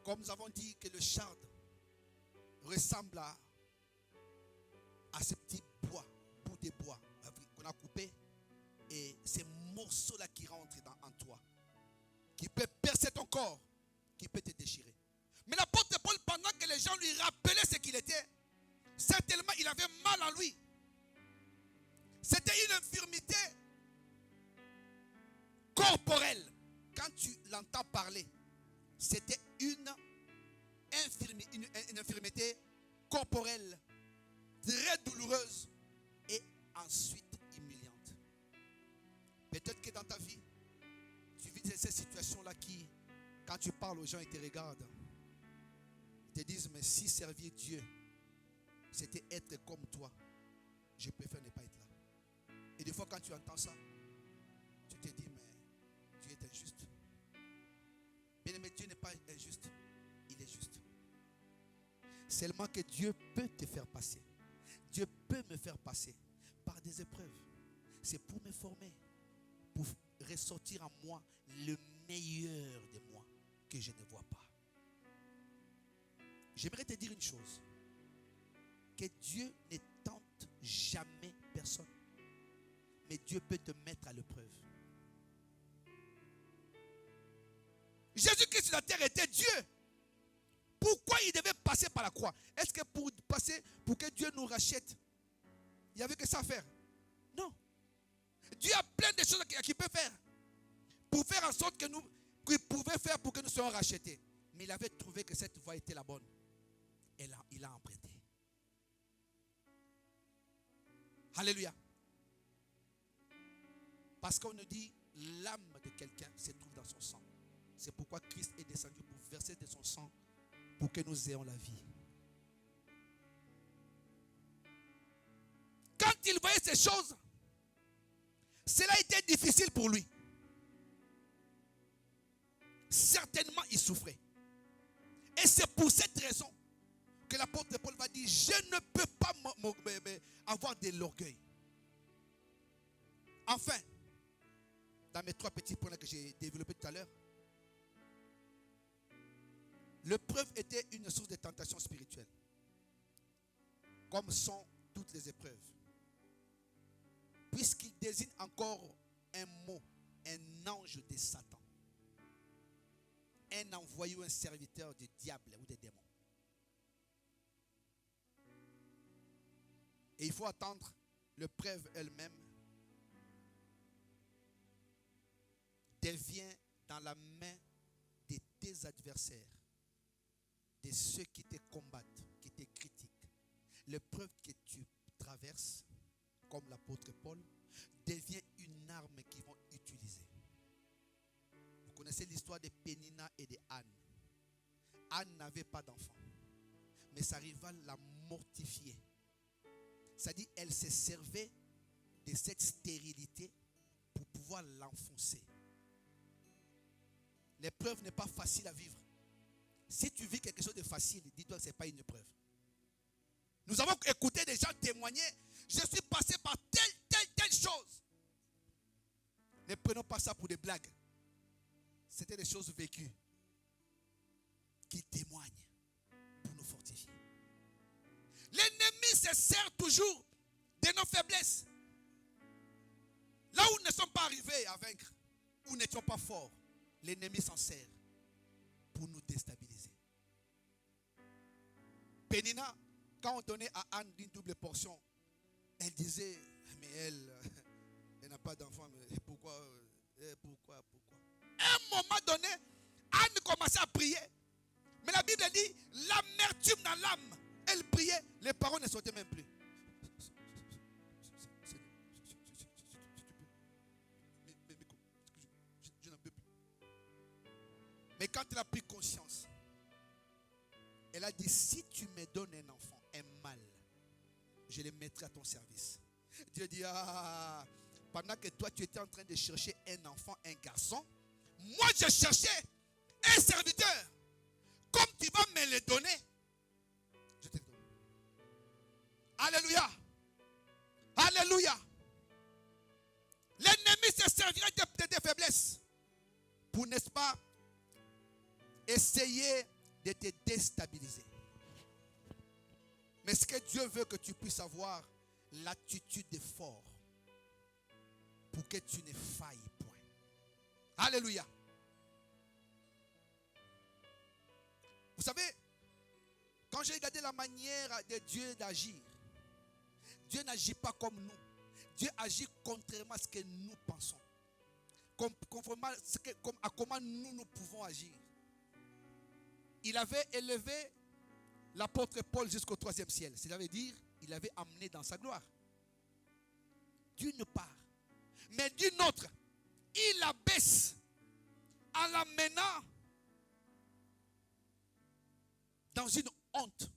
Comme nous avons dit que le chard ressemble à ce petit bout de bois qu'on a coupé, et ces morceaux-là qui rentrent en toi, qui peut percer ton corps, qui peut te déchirer. Mais l'apôtre Paul, pendant que les gens lui rappelaient ce qu'il était, certainement il avait mal en lui. C'était une infirmité corporelle. Quand tu l'entends parler, c'était une infirmité corporelle très douloureuse et ensuite humiliante. Peut-être que dans ta vie, tu vis ces situations-là qui, quand tu parles aux gens, ils te regardent. Ils te disent, mais si servir Dieu, c'était être comme toi, je préfère ne pas être là. Et des fois, quand tu entends ça, tu te dis, mais Dieu est injuste. Bien-aimé, Dieu n'est pas injuste, il est juste. Seulement que Dieu peut te faire passer. Dieu peut me faire passer par des épreuves. C'est pour me former, pour ressortir en moi le meilleur de moi que je ne vois pas. J'aimerais te dire une chose, que Dieu ne tente jamais personne, mais Dieu peut te mettre à l'épreuve. Jésus-Christ sur la terre était Dieu. Pourquoi il devait passer par la croix? Est-ce que pour passer, pour que Dieu nous rachète, il n'y avait que ça à faire? Non. Dieu a plein de choses qu'il peut faire pour faire en sorte qu'il pouvait faire pour que nous soyons rachetés. Mais il avait trouvé que cette voie était la bonne. Et là, il a emprunté. Alléluia. Parce qu'on nous dit, l'âme de quelqu'un se trouve dans son sang. C'est pourquoi Christ est descendu pour verser de son sang pour que nous ayons la vie. Quand il voyait ces choses, cela était difficile pour lui. Certainement, il souffrait. Et c'est pour cette raison que l'apôtre Paul va dire, je ne peux pas avoir de l'orgueil. Enfin, dans mes 3 petits points que j'ai développés tout à l'heure, l'épreuve était une source de tentation spirituelle, comme sont toutes les épreuves. Puisqu'il désigne encore un mot, un ange de Satan, un envoyé ou un serviteur du diable ou des démons. Et il faut attendre l'épreuve elle-même devient dans la main de tes adversaires, de ceux qui te combattent, qui te critiquent. L'épreuve que tu traverses, comme l'apôtre Paul, devient une arme qu'ils vont utiliser. Vous connaissez l'histoire de Pénina et de Anne. Anne n'avait pas d'enfant, mais sa rivale l'a mortifiée. C'est-à-dire, elle se servait de cette stérilité pour pouvoir l'enfoncer. L'épreuve n'est pas facile à vivre. Si tu vis quelque chose de facile, dis-toi que ce n'est pas une épreuve. Nous avons écouté des gens témoigner, je suis passé par telle chose. Ne prenons pas ça pour des blagues. C'était des choses vécues qui témoignent pour nous fortifier. L'ennemi se sert toujours de nos faiblesses. Là où nous ne sommes pas arrivés à vaincre, où nous n'étions pas forts, l'ennemi s'en sert pour nous déstabiliser. Pénina, quand on donnait à Anne une double portion, elle disait, mais elle n'a pas d'enfant, mais pourquoi? À un moment donné, Anne commençait à prier. Mais la Bible dit, l'amertume dans l'âme, elle priait, les paroles ne sortaient même plus. Je n'en peux plus. Mais quand elle a pris conscience, elle a dit, si tu me donnes un enfant, un mâle, je le mettrai à ton service. Dieu dit, pendant que toi tu étais en train de chercher un enfant, un garçon, moi je cherchais un serviteur. Comme tu vas me le donner, je te le donne. Alléluia. Alléluia. L'ennemi se servira de tes faiblesses pour, n'est-ce pas, essayer de te déstabiliser. Mais ce que Dieu veut que tu puisses avoir, l'attitude de fort pour que tu ne failles point. Alléluia. Vous savez, quand j'ai regardé la manière de Dieu d'agir, Dieu n'agit pas comme nous. Dieu agit contrairement à ce que nous pensons. Conformément à comment nous pouvons agir. Il avait élevé l'apôtre Paul jusqu'au 3e ciel. C'est-à-dire, il avait amené dans sa gloire. D'une part. Mais d'une autre, il abaisse en l'amenant dans une honte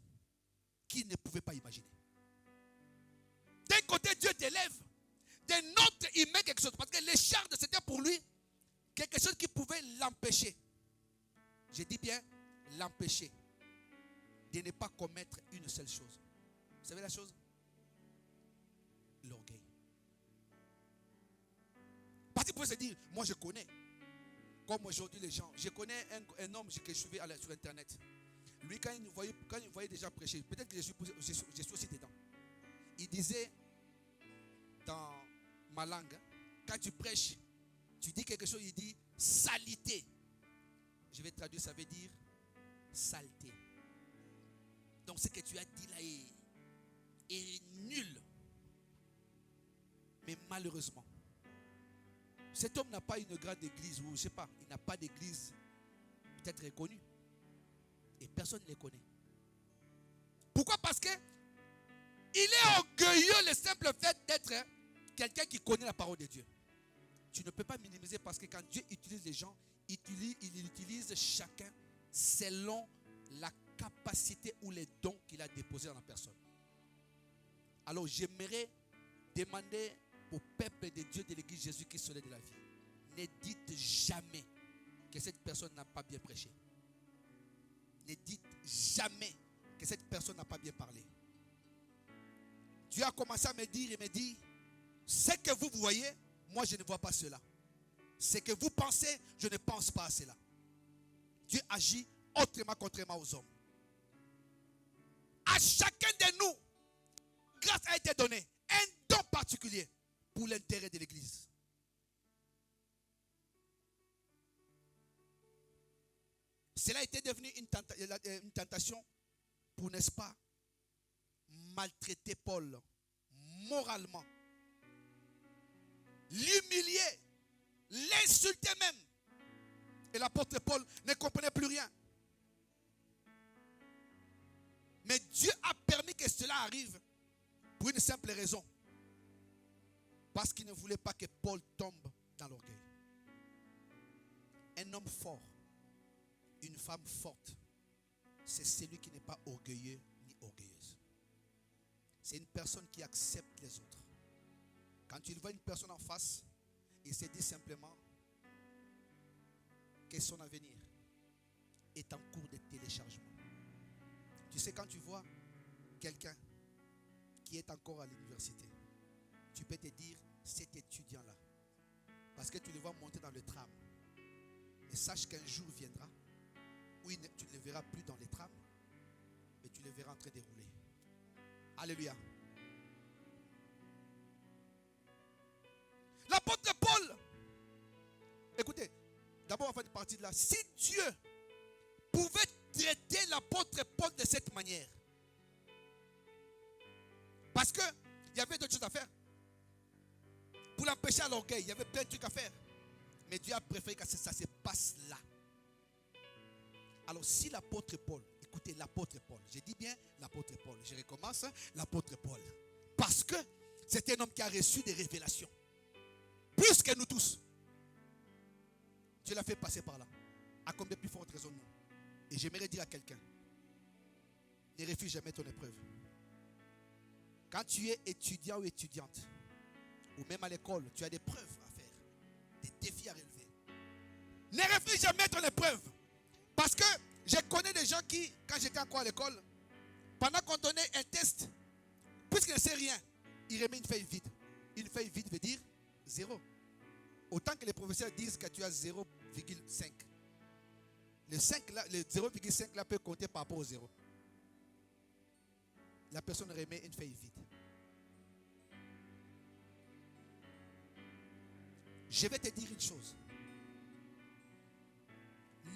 qu'il ne pouvait pas imaginer. D'un côté, Dieu t'élève. D'un autre, il met quelque chose. Parce que l'écharde, c'était pour lui quelque chose qui pouvait l'empêcher. Je dis bien l'empêcher de ne pas commettre une seule chose. Vous savez la chose? L'orgueil. Parce qu'il pouvait se dire, moi je connais. Comme aujourd'hui les gens. Je connais un homme que je suivais sur internet. Lui, quand il voyait déjà prêcher, peut-être que je suis aussi dedans. Il disait dans ma langue, quand tu prêches, tu dis quelque chose, il dit salité. Je vais traduire, ça veut dire saleté. Donc ce que tu as dit là est nul. Mais malheureusement, cet homme n'a pas une grande église, ou je ne sais pas, il n'a pas d'église peut-être reconnue. Et personne ne les connaît. Pourquoi? Parce que il est orgueilleux le simple fait d'être quelqu'un qui connaît la parole de Dieu. Tu ne peux pas minimiser parce que quand Dieu utilise les gens, il utilise chacun selon la capacité ou les dons qu'il a déposés dans la personne. Alors j'aimerais demander au peuple de Dieu de l'église Jésus-Christ Soleil de la vie, ne dites jamais que cette personne n'a pas bien prêché. Ne dites jamais que cette personne n'a pas bien parlé. Dieu a commencé à me dire, et me dit, ce que vous voyez, moi je ne vois pas cela. Ce que vous pensez, je ne pense pas à cela. Dieu agit autrement, contrairement aux hommes. À chacun de nous, grâce a été donnée un don particulier pour l'intérêt de l'église. Cela était devenu une tentation pour, n'est-ce pas, maltraiter Paul moralement, l'humilier, l'insulter même. Et l'apôtre Paul ne comprenait plus rien. Mais Dieu a permis que cela arrive pour une simple raison. Parce qu'il ne voulait pas que Paul tombe dans l'orgueil. Un homme fort, une femme forte, c'est celui qui n'est pas orgueilleux ni orgueilleuse. C'est une personne qui accepte les autres. Quand il voit une personne en face, il se dit simplement que son avenir est en cours de téléchargement. Tu sais, quand tu vois quelqu'un qui est encore à l'université, tu peux te dire, cet étudiant-là, parce que tu le vois monter dans le tram, et sache qu'un jour viendra où tu ne le verras plus dans les trams, mais tu le verras en train de rouler. Alléluia. L'apôtre Paul, écoutez, d'abord avant de partir de là, si Dieu pouvait traiter l'apôtre Paul de cette manière, parce qu'il y avait d'autres choses à faire, pour l'empêcher à l'orgueil, il y avait plein de trucs à faire, mais Dieu a préféré que ça se passe là. Alors si l'apôtre Paul, écoutez, l'apôtre Paul, je dis bien l'apôtre Paul, je recommence, l'apôtre Paul, parce que c'est un homme qui a reçu des révélations, plus que nous tous. Dieu l'a fait passer par là, à combien plus forte raison nous. Et j'aimerais dire à quelqu'un, ne refuse jamais ton épreuve. Quand tu es étudiant ou étudiante, ou même à l'école, tu as des preuves à faire, des défis à relever. Ne refuse jamais ton épreuve. Parce que je connais des gens qui, quand j'étais encore à l'école, pendant qu'on donnait un test, puisqu'il ne sait rien, il remet une feuille vide. Une feuille vide veut dire 0. Autant que les professeurs disent que tu as 0,5. Le 0,5 là peut compter par rapport au 0. La personne remet une feuille vide. Je vais te dire une chose.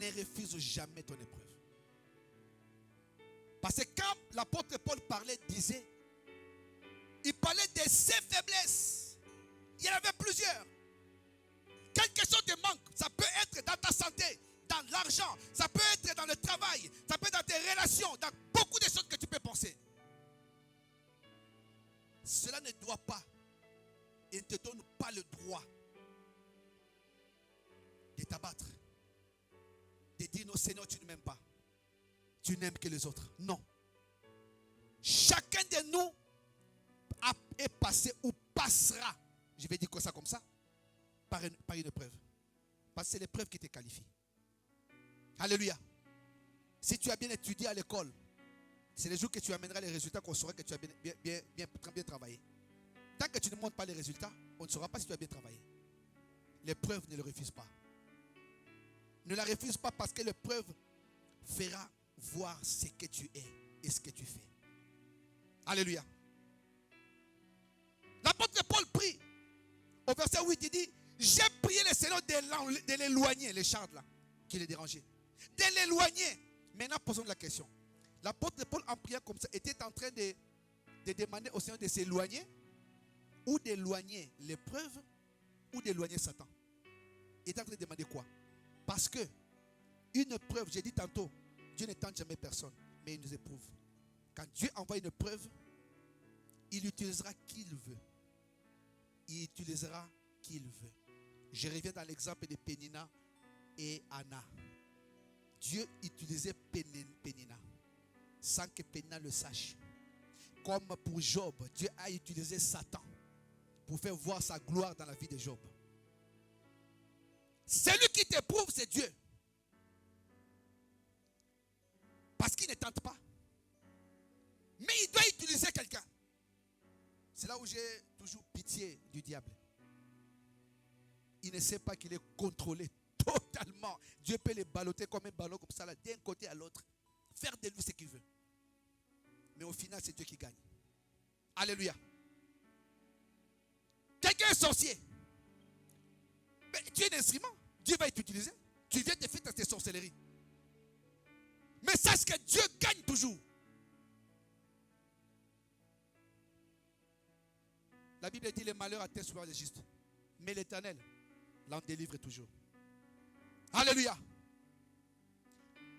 Ne refuse jamais ton épreuve. Parce que quand l'apôtre Paul parlait, il parlait de ses faiblesses. Il y en avait plusieurs. Quelque chose te manque. Ça peut être dans ta santé, dans l'argent. Ça peut être dans le travail. Ça peut être dans tes relations. Dans beaucoup de choses que tu peux penser. Cela ne doit pas et ne te donne pas le droit de t'abattre. De dire non Seigneur, tu ne m'aimes pas. Tu n'aimes que les autres. Non. Chacun de nous est passé ou passera, je vais dire ça comme ça, par une épreuve. Parce que c'est l'épreuve qui te qualifie. Alléluia. Si tu as bien étudié à l'école, c'est le jour que tu amèneras les résultats qu'on saura que tu as bien travaillé. Tant que tu ne montres pas les résultats, on ne saura pas si tu as bien travaillé. L'épreuve ne le refuse pas. Ne la refuse pas parce que l'épreuve fera voir ce que tu es et ce que tu fais. Alléluia. L'apôtre Paul prie. Au verset 8, il dit, j'ai prié le Seigneur de l'éloigner, les chardes là, qui les dérangeaient. De l'éloigner. Maintenant, posons la question. L'apôtre Paul, en priant comme ça, était en train de demander au Seigneur de s'éloigner ou d'éloigner l'épreuve ou d'éloigner Satan. Il était en train de demander quoi? Parce que une preuve, j'ai dit tantôt, Dieu ne tente jamais personne, mais il nous éprouve. Quand Dieu envoie une preuve, il utilisera qui il veut. Il utilisera qui il veut. Je reviens dans l'exemple de Pénina et Anna. Dieu utilisait Pénina sans que Pénina le sache. Comme pour Job, Dieu a utilisé Satan pour faire voir sa gloire dans la vie de Job. Celui qui t'éprouve, c'est Dieu. Parce qu'il ne tente pas. Mais il doit utiliser quelqu'un. C'est là où j'ai toujours pitié du diable. Il ne sait pas qu'il est contrôlé totalement. Dieu peut les balloter comme un ballon comme ça, d'un côté à l'autre. Faire de lui ce qu'il veut. Mais au final, c'est Dieu qui gagne. Alléluia. Quelqu'un est sorcier. Mais tu es un instrument. Dieu va t'utiliser. Tu viens te faire dans tes sorcelleries. Mais sache que Dieu gagne toujours. La Bible dit les malheurs atteignent souvent les justes. Mais l'Éternel l'en délivre toujours. Alléluia.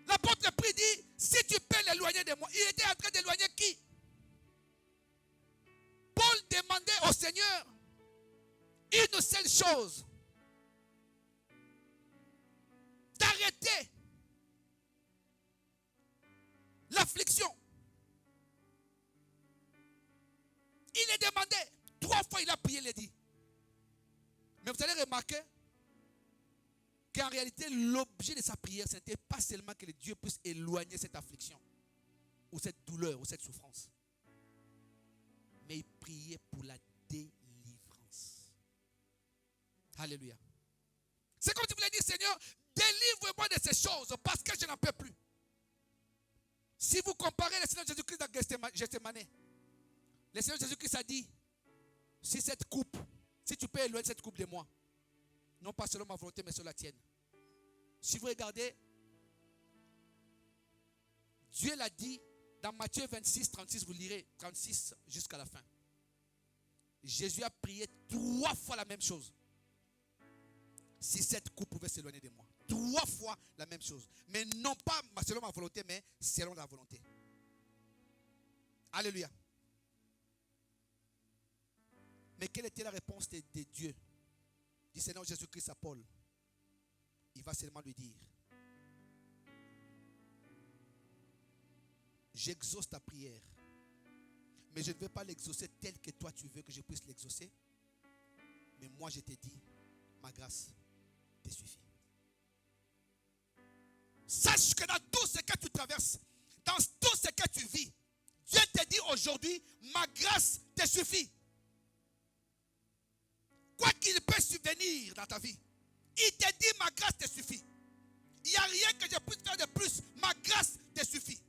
L'apôtre prie dit, si tu peux l'éloigner de moi. Il était en train d'éloigner qui? Paul demandait au Seigneur une seule chose. D'arrêter l'affliction. Il est demandé. 3 fois il a prié, il a dit. Mais vous allez remarquer qu'en réalité, l'objet de sa prière, ce n'était pas seulement que Dieu puisse éloigner cette affliction, ou cette douleur, ou cette souffrance. Mais il priait pour la délivrance. Alléluia. C'est comme si vous voulez dire, Seigneur, délivre-moi de ces choses, parce que je n'en peux plus. Si vous comparez le Seigneur Jésus-Christ dans Gethsemane, le Seigneur Jésus-Christ a dit, si tu peux éloigner cette coupe de moi, non pas selon ma volonté, mais selon la tienne. Si vous regardez, Dieu l'a dit dans Matthieu 26, 36, vous lirez 36 jusqu'à la fin. Jésus a prié 3 fois la même chose. Si cette coupe pouvait s'éloigner de moi. 3 fois la même chose. Mais non pas selon ma volonté, mais selon la volonté. Alléluia. Mais quelle était la réponse de Dieu? Du Seigneur Jésus-Christ à Paul. Il va seulement lui dire, j'exauce ta prière, mais je ne vais pas l'exaucer tel que toi tu veux que je puisse l'exaucer, Mais moi, je t'ai dit, ma grâce te suffit. Sache que dans tout ce que tu traverses, dans tout ce que tu vis, Dieu te dit aujourd'hui, ma grâce te suffit. Quoi qu'il peut subvenir dans ta vie, il te dit, ma grâce te suffit. Il n'y a rien que je puisse faire de plus. Ma grâce te suffit.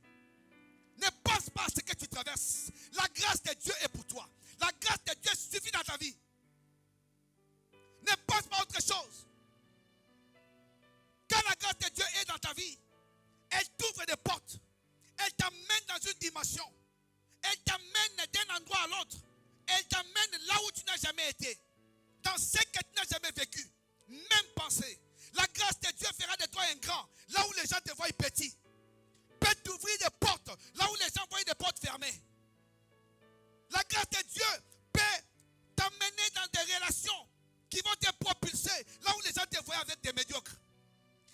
Ne pense pas à ce que tu traverses. La grâce de Dieu est pour toi. La grâce de Dieu suffit dans ta vie. Ne pense pas à autre chose. Quand la grâce de Dieu est dans ta vie, elle t'ouvre des portes. Elle t'amène dans une dimension. Elle t'amène d'un endroit à l'autre. Elle t'amène là où tu n'as jamais été. Dans ce que tu n'as jamais vécu. Même pensée. La grâce de Dieu fera de toi un grand. Là où les gens te voient petit. Peut t'ouvrir des portes. Là où les gens voient des portes fermées. La grâce de Dieu peut t'amener dans des relations qui vont te propulser. Là où les gens te voient avec des médiocres.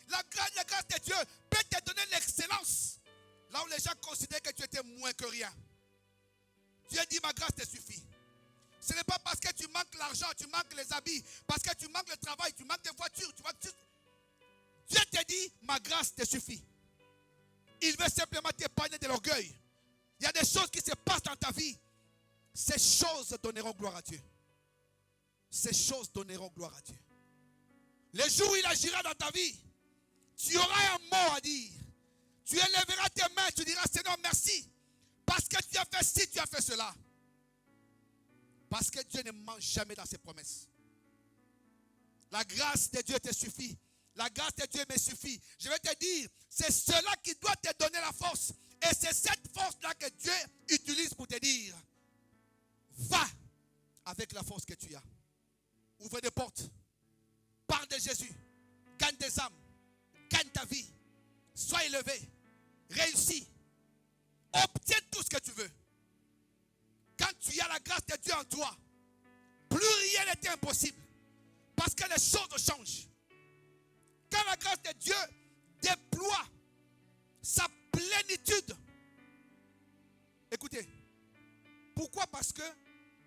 La grâce de Dieu peut te donner l'excellence. Là où les gens considèrent que tu étais moins que rien. Dieu dit, ma grâce te suffit. Ce n'est pas parce que tu manques l'argent, tu manques les habits, parce que tu manques le travail, tu manques des voitures, Dieu te dit, ma grâce te suffit. Il veut simplement t'épargner de l'orgueil. Il y a des choses qui se passent dans ta vie. Ces choses donneront gloire à Dieu. Ces choses donneront gloire à Dieu. Les jours où il agira dans ta vie, tu auras un mot à dire. Tu élèveras tes mains, tu diras, Seigneur, merci. Parce que tu as fait ci, tu as fait cela. Parce que Dieu ne ment jamais dans ses promesses. La grâce de Dieu te suffit. La grâce de Dieu me suffit. Je vais te dire, c'est cela qui doit te donner la force. Et c'est cette force-là que Dieu utilise pour te dire, va avec la force que tu as. Ouvre des portes. Parle de Jésus. Gagne des âmes. Gagne ta vie. Sois élevé. Réussis. Obtiens tout ce que tu veux. Quand tu as la grâce de Dieu en toi, plus rien n'est impossible. Parce que les choses changent. Quand la grâce de Dieu déploie sa plénitude. Écoutez. Pourquoi?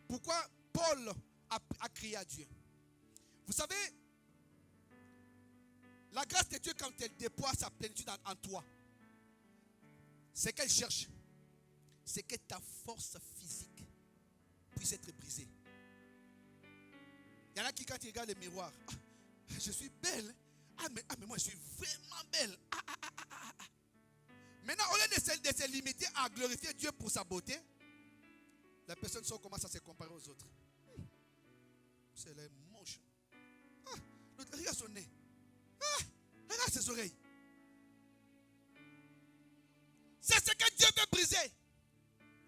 Pourquoi Paul a crié à Dieu? Vous savez, la grâce de Dieu, quand elle déploie sa plénitude en toi, c'est qu'elle cherche. C'est que ta force physique puisse être brisée. Il y en a qui, quand ils regardent le miroir, je suis belle. Mais moi, je suis vraiment belle. Maintenant, au lieu de se limiter à glorifier Dieu pour sa beauté, la personne commence à se comparer aux autres. C'est les moches. Regarde son nez. Regarde ses oreilles. C'est ce que Dieu veut briser.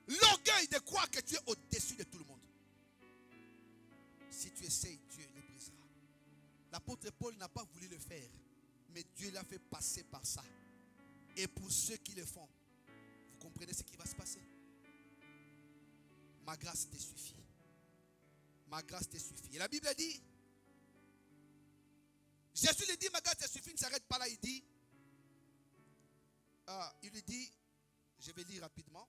L'orgueil de croire que tu es au-dessus de tout le monde. Si tu essayes, Dieu le brisera. L'apôtre Paul n'a pas voulu le faire. Mais Dieu l'a fait passer par ça. Et pour ceux qui le font, vous comprenez ce qui va se passer. Ma grâce te suffit. Ma grâce te suffit. Et la Bible dit, Jésus lui dit, ma grâce te suffit, il ne s'arrête pas là, il dit, il lui dit, je vais lire rapidement.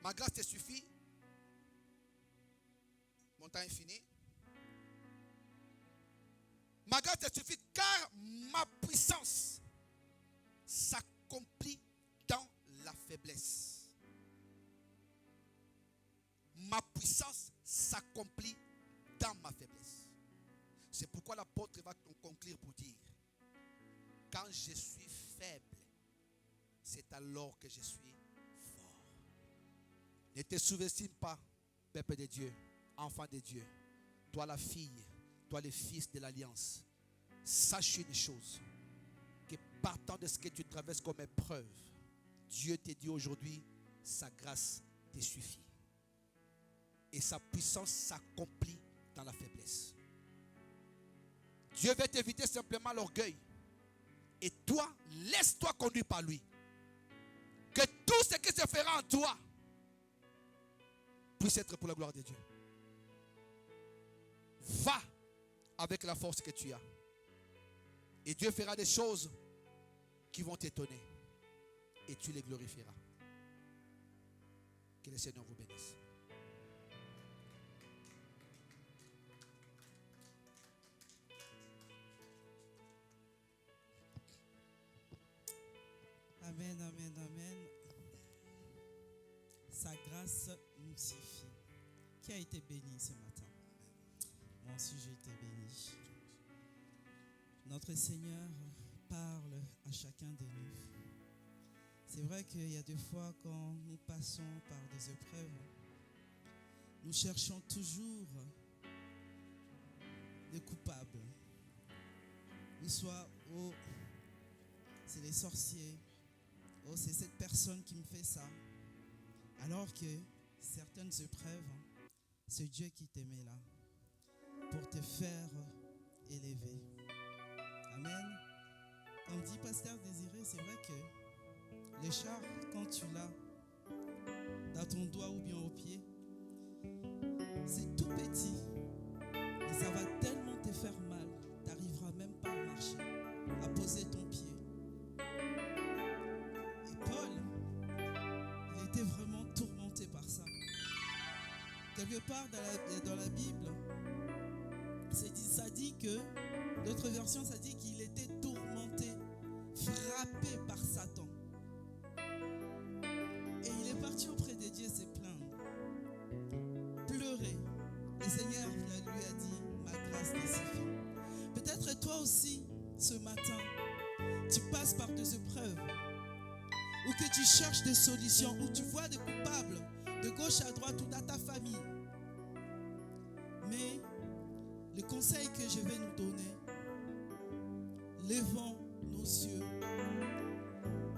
Ma grâce te suffit. Mon temps est fini. Ma grâce te suffit car ma puissance s'accomplit dans la faiblesse. Ma puissance s'accomplit dans ma faiblesse. C'est pourquoi l'apôtre va conclure pour dire, quand je suis faible, c'est alors que je suis fort. Ne te sous-estime pas, peuple de Dieu, enfant de Dieu. Toi la fille, toi le fils de l'alliance. Sache une chose, que partant de ce que tu traverses comme épreuve, Dieu te dit aujourd'hui, sa grâce te suffit. Et sa puissance s'accomplit dans la faiblesse. Dieu veut t'éviter simplement l'orgueil. Et toi, laisse-toi conduire par lui. Que tout ce qui se fera en toi puisse être pour la gloire de Dieu. Va avec la force que tu as. Et Dieu fera des choses qui vont t'étonner. Et tu les glorifieras. Que le Seigneur vous bénisse. Amen, amen, amen. Sa grâce nous suffit. Qui a été béni ce matin? Moi aussi j'ai été béni. Notre Seigneur parle à chacun de nous. C'est vrai qu'il y a des fois quand nous passons par des épreuves, nous cherchons toujours des coupables. Ou soit, oh, c'est les sorciers. Oh, c'est cette personne qui me fait ça. Alors que certaines épreuves, c'est Dieu qui te met là pour te faire élever. Amen. Comme dit Pasteur Désiré, c'est vrai que l'écharpe, quand tu l'as dans ton doigt ou bien au pied, c'est tout petit. Et ça va tellement te faire mal, tu n'arriveras même pas à marcher, à poser ton pied. Et Paul, il était vraiment tourmenté par ça. Quelque part dans la Bible, ça dit que, d'autres versions, ça dit qu'il était tourmenté, frappé par Satan. Et il est parti auprès de Dieu se plaindre, pleurer. Le Seigneur lui a dit, ma grâce te suffit. Peut-être toi aussi, ce matin, tu passes par des épreuves, ou que tu cherches des solutions, ou tu vois des coupables de gauche à droite ou dans ta famille. Mais le conseil que je vais nous donner, levons nos yeux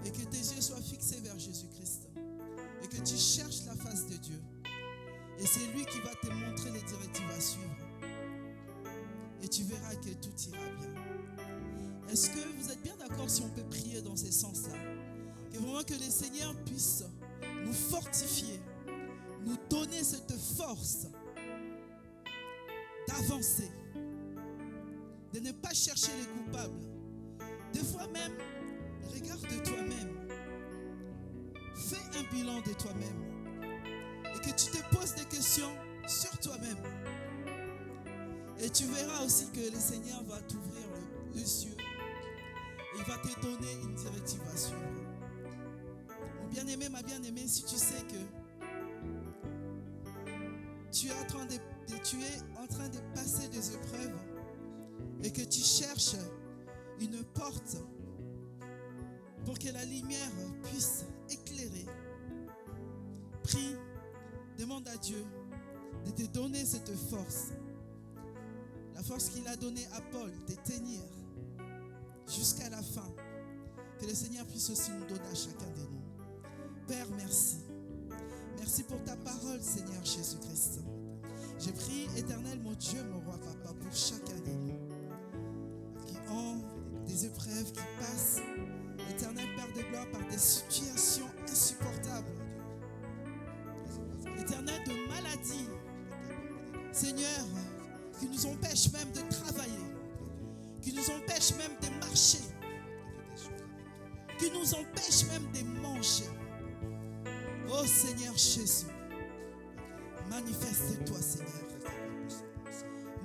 et que tes yeux soient fixés vers Jésus-Christ et que tu cherches la face de Dieu. Et c'est lui qui va te montrer les directives à suivre. Et tu verras que tout ira bien. Est-ce que vous êtes bien d'accord si on peut prier dans ce sens-là? Que vraiment que le Seigneur puisse nous fortifier, nous donner cette force d'avancer, de ne pas chercher les coupables. Des fois même, regarde toi-même, fais un bilan de toi-même et que tu te poses des questions sur toi-même. Et tu verras aussi que le Seigneur va t'ouvrir les yeux et il va te donner une directive à suivre. Mon bien-aimé, ma bien-aimée, si tu sais que tu es en train de passer des épreuves et que tu cherches une porte pour que la lumière puisse éclairer, prie, demande à Dieu de te donner cette force. La force qu'il a donnée à Paul de tenir jusqu'à la fin. Que le Seigneur puisse aussi nous donner à chacun de nous. Père, merci. Merci pour ta parole, Seigneur Jésus-Christ. Je prie, éternel, mon Dieu, mon roi, papa, pour chacun de nous qui ont des épreuves, qui passent, éternel Père de gloire, par des situations insupportables. Éternel, de maladies, Seigneur, qui nous empêchent même de travailler, qui nous empêchent même de marcher, qui nous empêchent même de manger. Oh Seigneur Jésus, manifeste-toi, Seigneur.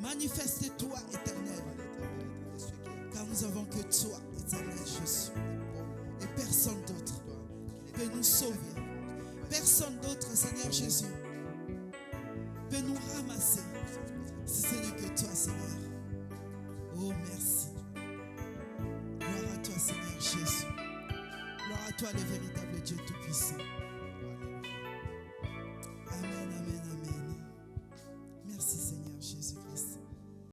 Manifeste-toi, éternel. Car nous avons que toi, éternel Jésus. Et personne d'autre peut nous sauver. Personne d'autre, Seigneur Jésus, peut nous ramasser. Si ce n'est que toi, Seigneur. Oh, merci. Gloire à toi, Seigneur Jésus. Gloire à toi, le véritable Dieu Tout-Puissant.